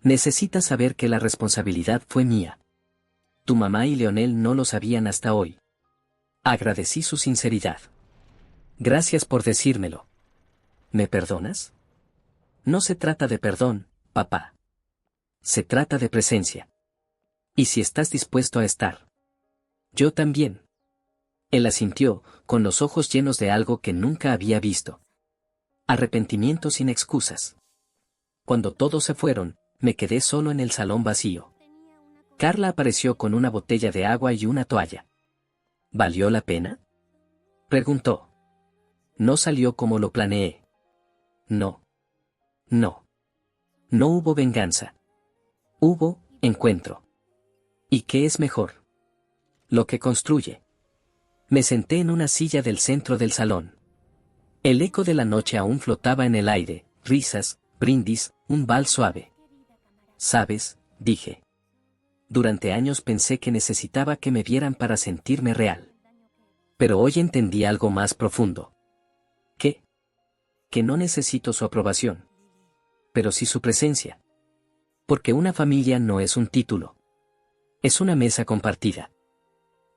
Necesitas saber que la responsabilidad fue mía. Tu mamá y Leonel no lo sabían hasta hoy. Agradecí su sinceridad. Gracias por decírmelo. ¿Me perdonas? No se trata de perdón, papá. Se trata de presencia. ¿Y si estás dispuesto a estar? Yo también. Él asintió, con los ojos llenos de algo que nunca había visto. Arrepentimiento sin excusas. Cuando todos se fueron, me quedé solo en el salón vacío. Carla apareció con una botella de agua y una toalla. ¿Valió la pena? Preguntó. No salió como lo planeé. No. No. No hubo venganza. Hubo encuentro. ¿Y qué es mejor? Lo que construye. Me senté en una silla del centro del salón. El eco de la noche aún flotaba en el aire, risas, brindis, un vals suave. ¿Sabes?, dije. Durante años pensé que necesitaba que me vieran para sentirme real. Pero hoy entendí algo más profundo. ¿Qué? Que no necesito su aprobación. Pero sí su presencia. Porque una familia no es un título. Es una mesa compartida.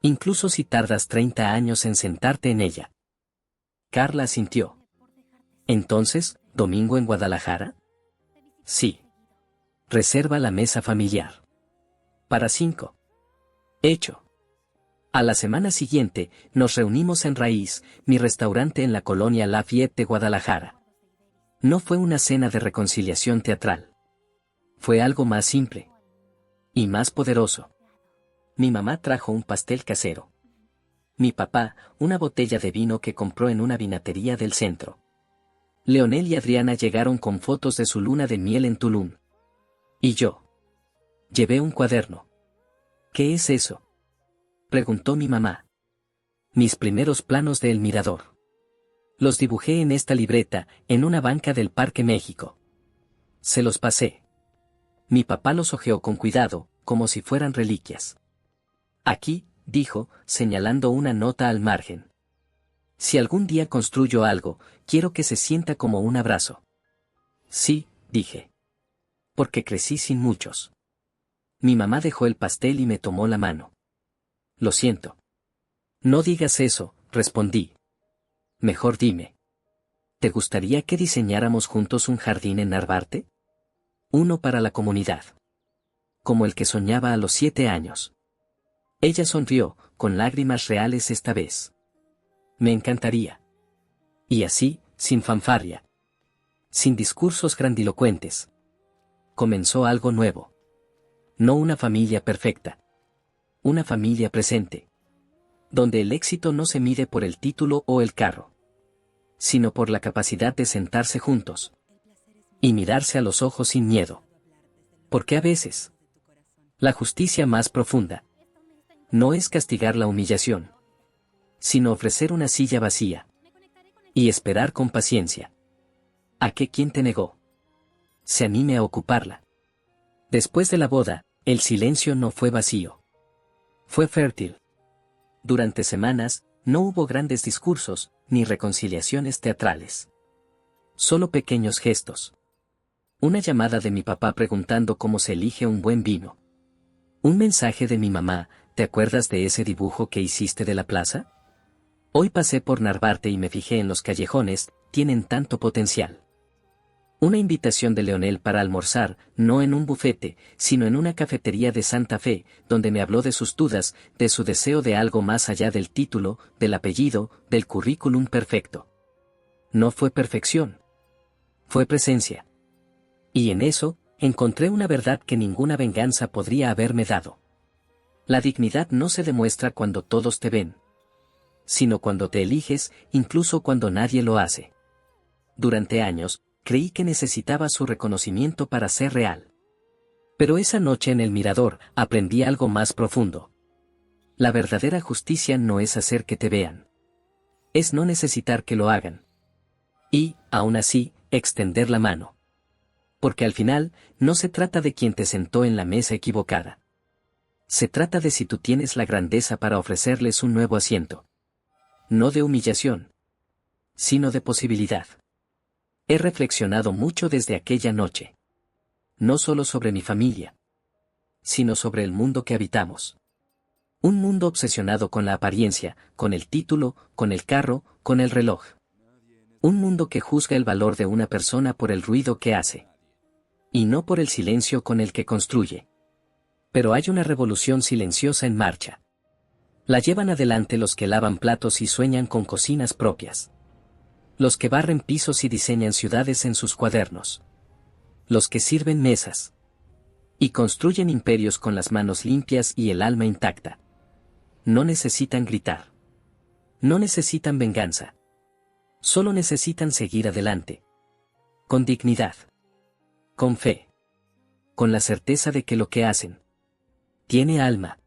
Incluso si tardas 30 años en sentarte en ella. Carla asintió. Entonces, ¿domingo en Guadalajara? Sí. Reserva la mesa familiar. Para 5. Hecho. A la semana siguiente, nos reunimos en Raíz, mi restaurante en la colonia Lafayette de Guadalajara. No fue una cena de reconciliación teatral. Fue algo más simple. Y más poderoso. Mi mamá trajo un pastel casero. Mi papá, una botella de vino que compró en una vinatería del centro. Leonel y Adriana llegaron con fotos de su luna de miel en Tulum. Y yo. Llevé un cuaderno. ¿Qué es eso?, preguntó mi mamá. Mis primeros planos de El Mirador. Los dibujé en esta libreta, en una banca del Parque México. Se los pasé. Mi papá los hojeó con cuidado, como si fueran reliquias. Aquí, dijo, señalando una nota al margen. Si algún día construyo algo, quiero que se sienta como un abrazo. Sí, dije. Porque crecí sin muchos. Mi mamá dejó el pastel y me tomó la mano. Lo siento. No digas eso, respondí. Mejor dime. ¿Te gustaría que diseñáramos juntos un jardín en Narvarte? Uno para la comunidad. Como el que soñaba a los 7 años. Ella sonrió, con lágrimas reales esta vez. Me encantaría. Y así, sin fanfarria. Sin discursos grandilocuentes. Comenzó algo nuevo. No una familia perfecta. Una familia presente. Donde el éxito no se mide por el título o el carro. Sino por la capacidad de sentarse juntos. Y mirarse a los ojos sin miedo. Porque a veces, la justicia más profunda no es castigar la humillación, sino ofrecer una silla vacía y esperar con paciencia a que quien te negó se anime a ocuparla. Después de la boda, el silencio no fue vacío. Fue fértil. Durante semanas, no hubo grandes discursos, ni reconciliaciones teatrales. Solo pequeños gestos. Una llamada de mi papá preguntando cómo se elige un buen vino. Un mensaje de mi mamá: ¿te acuerdas de ese dibujo que hiciste de la plaza? Hoy pasé por Narvarte y me fijé en los callejones, tienen tanto potencial. Una invitación de Leonel para almorzar, no en un bufete, sino en una cafetería de Santa Fe, donde me habló de sus dudas, de su deseo de algo más allá del título, del apellido, del currículum perfecto. No fue perfección. Fue presencia. Y en eso, encontré una verdad que ninguna venganza podría haberme dado. La dignidad no se demuestra cuando todos te ven, sino cuando te eliges, incluso cuando nadie lo hace. Durante años, creí que necesitaba su reconocimiento para ser real. Pero esa noche en el mirador, aprendí algo más profundo. La verdadera justicia no es hacer que te vean. Es no necesitar que lo hagan. Y, aún así, extender la mano. Porque al final, no se trata de quien te sentó en la mesa equivocada. Se trata de si tú tienes la grandeza para ofrecerles un nuevo asiento. No de humillación, sino de posibilidad. He reflexionado mucho desde aquella noche. No solo sobre mi familia, sino sobre el mundo que habitamos. Un mundo obsesionado con la apariencia, con el título, con el carro, con el reloj. Un mundo que juzga el valor de una persona por el ruido que hace. Y no por el silencio con el que construye. Pero hay una revolución silenciosa en marcha. La llevan adelante los que lavan platos y sueñan con cocinas propias. Los que barren pisos y diseñan ciudades en sus cuadernos. Los que sirven mesas. Y construyen imperios con las manos limpias y el alma intacta. No necesitan gritar. No necesitan venganza. Solo necesitan seguir adelante. Con dignidad. Con fe. Con la certeza de que lo que hacen tiene alma.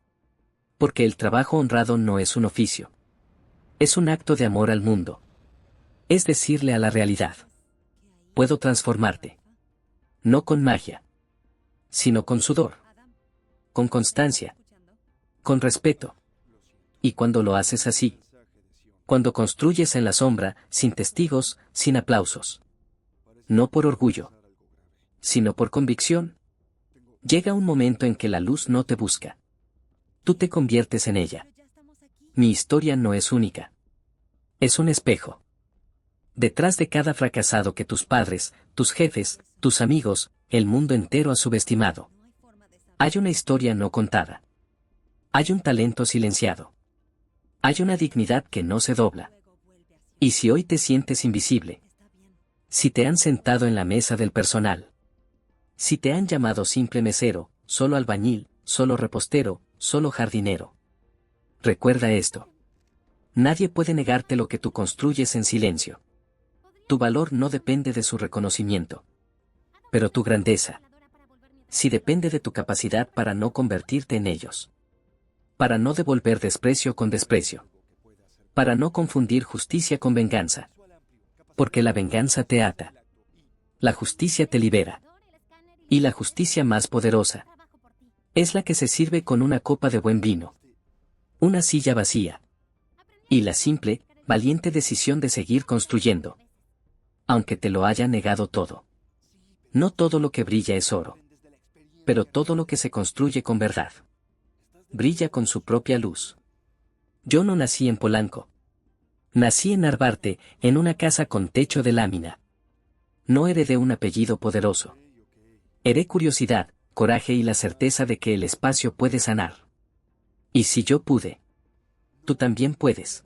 Porque el trabajo honrado no es un oficio. Es un acto de amor al mundo. Es decirle a la realidad: puedo transformarte. No con magia, sino con sudor. Con constancia. Con respeto. Y cuando lo haces así, cuando construyes en la sombra, sin testigos, sin aplausos, no por orgullo, sino por convicción, llega un momento en que la luz no te busca. Tú te conviertes en ella. Mi historia no es única. Es un espejo. Detrás de cada fracasado que tus padres, tus jefes, tus amigos, el mundo entero ha subestimado, hay una historia no contada. Hay un talento silenciado. Hay una dignidad que no se dobla. Y si hoy te sientes invisible, si te han sentado en la mesa del personal, si te han llamado simple mesero, solo albañil, solo repostero, solo jardinero, recuerda esto: nadie puede negarte lo que tú construyes en silencio. Tu valor no depende de su reconocimiento, pero tu grandeza sí depende de tu capacidad para no convertirte en ellos. Para no devolver desprecio con desprecio. Para no confundir justicia con venganza. Porque la venganza te ata. La justicia te libera. Y la justicia más poderosa es la que se sirve con una copa de buen vino. Una silla vacía. Y la simple, valiente decisión de seguir construyendo. Aunque te lo haya negado todo. No todo lo que brilla es oro. Pero todo lo que se construye con verdad brilla con su propia luz. Yo no nací en Polanco. Nací en Narvarte, en una casa con techo de lámina. No heredé un apellido poderoso. Heredé curiosidad, coraje y la certeza de que el espacio puede sanar. Y si yo pude, tú también puedes.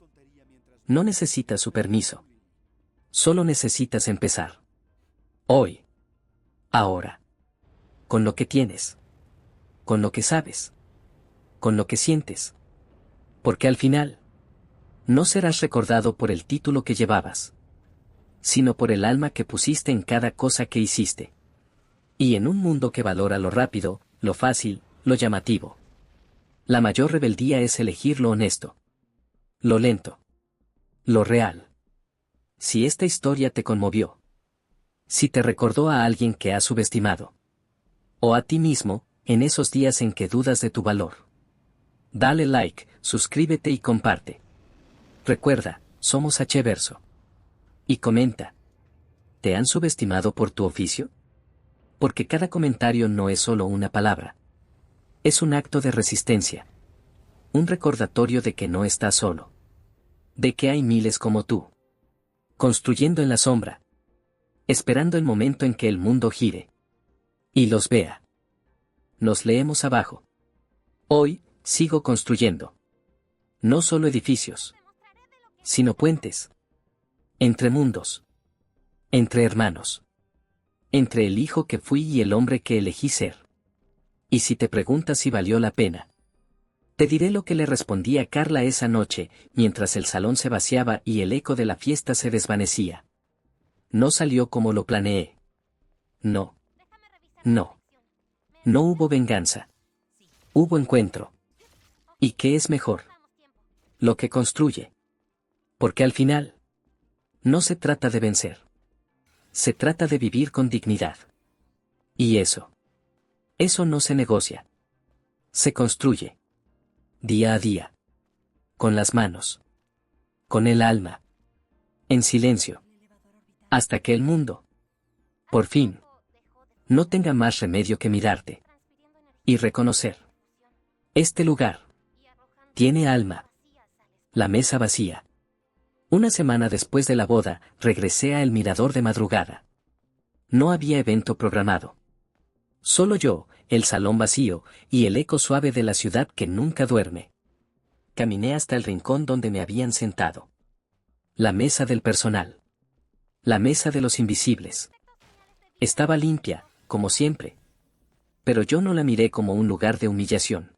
No necesitas su permiso. Solo necesitas empezar. Hoy. Ahora. Con lo que tienes. Con lo que sabes. Con lo que sientes. Porque al final, no serás recordado por el título que llevabas, sino por el alma que pusiste en cada cosa que hiciste. Y en un mundo que valora lo rápido, lo fácil, lo llamativo, la mayor rebeldía es elegir lo honesto, lo lento, lo real. Si esta historia te conmovió, si te recordó a alguien que has subestimado, o a ti mismo, en esos días en que dudas de tu valor, dale like, suscríbete y comparte. Recuerda, somos H-Verso. Y comenta. ¿Te han subestimado por tu oficio? Porque cada comentario no es solo una palabra. Es un acto de resistencia. Un recordatorio de que no estás solo. De que hay miles como tú. Construyendo en la sombra. Esperando el momento en que el mundo gire. Y los vea. Nos leemos abajo. Hoy, sigo construyendo. No solo edificios. Sino puentes. Entre mundos. Entre hermanos. Entre el hijo que fui y el hombre que elegí ser. Y si te preguntas si valió la pena, te diré lo que le respondí a Carla esa noche, mientras el salón se vaciaba y el eco de la fiesta se desvanecía. No salió como lo planeé. No. No. No hubo venganza. Hubo encuentro. ¿Y qué es mejor? Lo que construye. Porque al final, no se trata de vencer. Se trata de vivir con dignidad. Y eso no se negocia. Se construye. Día a día. Con las manos. Con el alma. En silencio. Hasta que el mundo, por fin, no tenga más remedio que mirarte. Y reconocer. Este lugar tiene alma. La mesa vacía. Una semana después de la boda, regresé a El Mirador de madrugada. No había evento programado. Solo yo, el salón vacío, y el eco suave de la ciudad que nunca duerme. Caminé hasta el rincón donde me habían sentado. La mesa del personal. La mesa de los invisibles. Estaba limpia, como siempre. Pero yo no la miré como un lugar de humillación.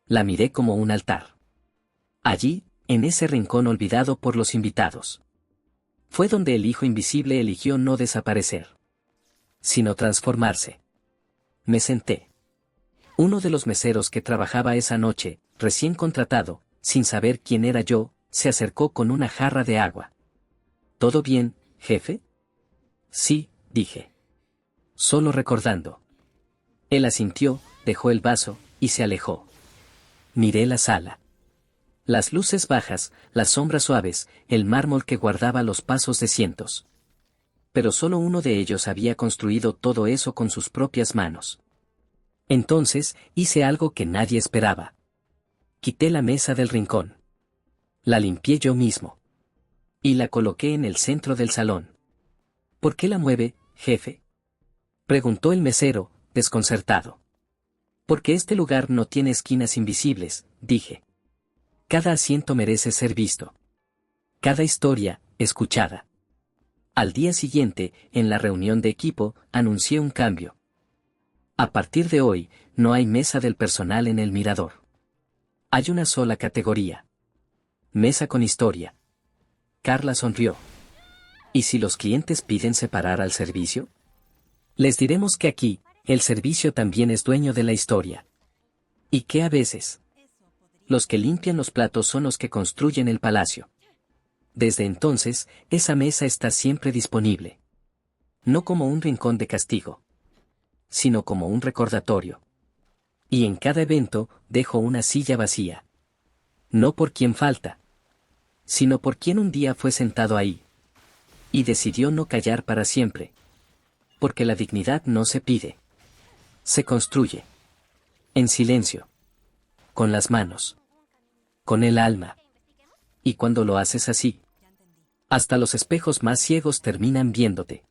La miré como un altar. Allí, en ese rincón olvidado por los invitados, fue donde el hijo invisible eligió no desaparecer, sino transformarse. Me senté. Uno de los meseros que trabajaba esa noche, recién contratado, sin saber quién era yo, se acercó con una jarra de agua. ¿Todo bien, jefe? Sí, dije. Solo recordando. Él asintió, dejó el vaso, y se alejó. Miré la sala. Las luces bajas, las sombras suaves, el mármol que guardaba los pasos de cientos. Pero solo uno de ellos había construido todo eso con sus propias manos. Entonces, hice algo que nadie esperaba. Quité la mesa del rincón. La limpié yo mismo. Y la coloqué en el centro del salón. ¿Por qué la mueve, jefe?, preguntó el mesero, desconcertado. Porque este lugar no tiene esquinas invisibles, dije. Cada asiento merece ser visto. Cada historia, escuchada. Al día siguiente, en la reunión de equipo, anuncié un cambio. A partir de hoy, no hay mesa del personal en el Mirador. Hay una sola categoría. Mesa con historia. Carla sonrió. ¿Y si los clientes piden separar al servicio? Les diremos que aquí, el servicio también es dueño de la historia. Y que a veces, los que limpian los platos son los que construyen el palacio. Desde entonces, esa mesa está siempre disponible. No como un rincón de castigo, sino como un recordatorio. Y en cada evento, dejo una silla vacía. No por quien falta, sino por quien un día fue sentado ahí. Y decidió no callar para siempre. Porque la dignidad no se pide. Se construye. En silencio. Con las manos. Con el alma. Y cuando lo haces así, hasta los espejos más ciegos terminan viéndote.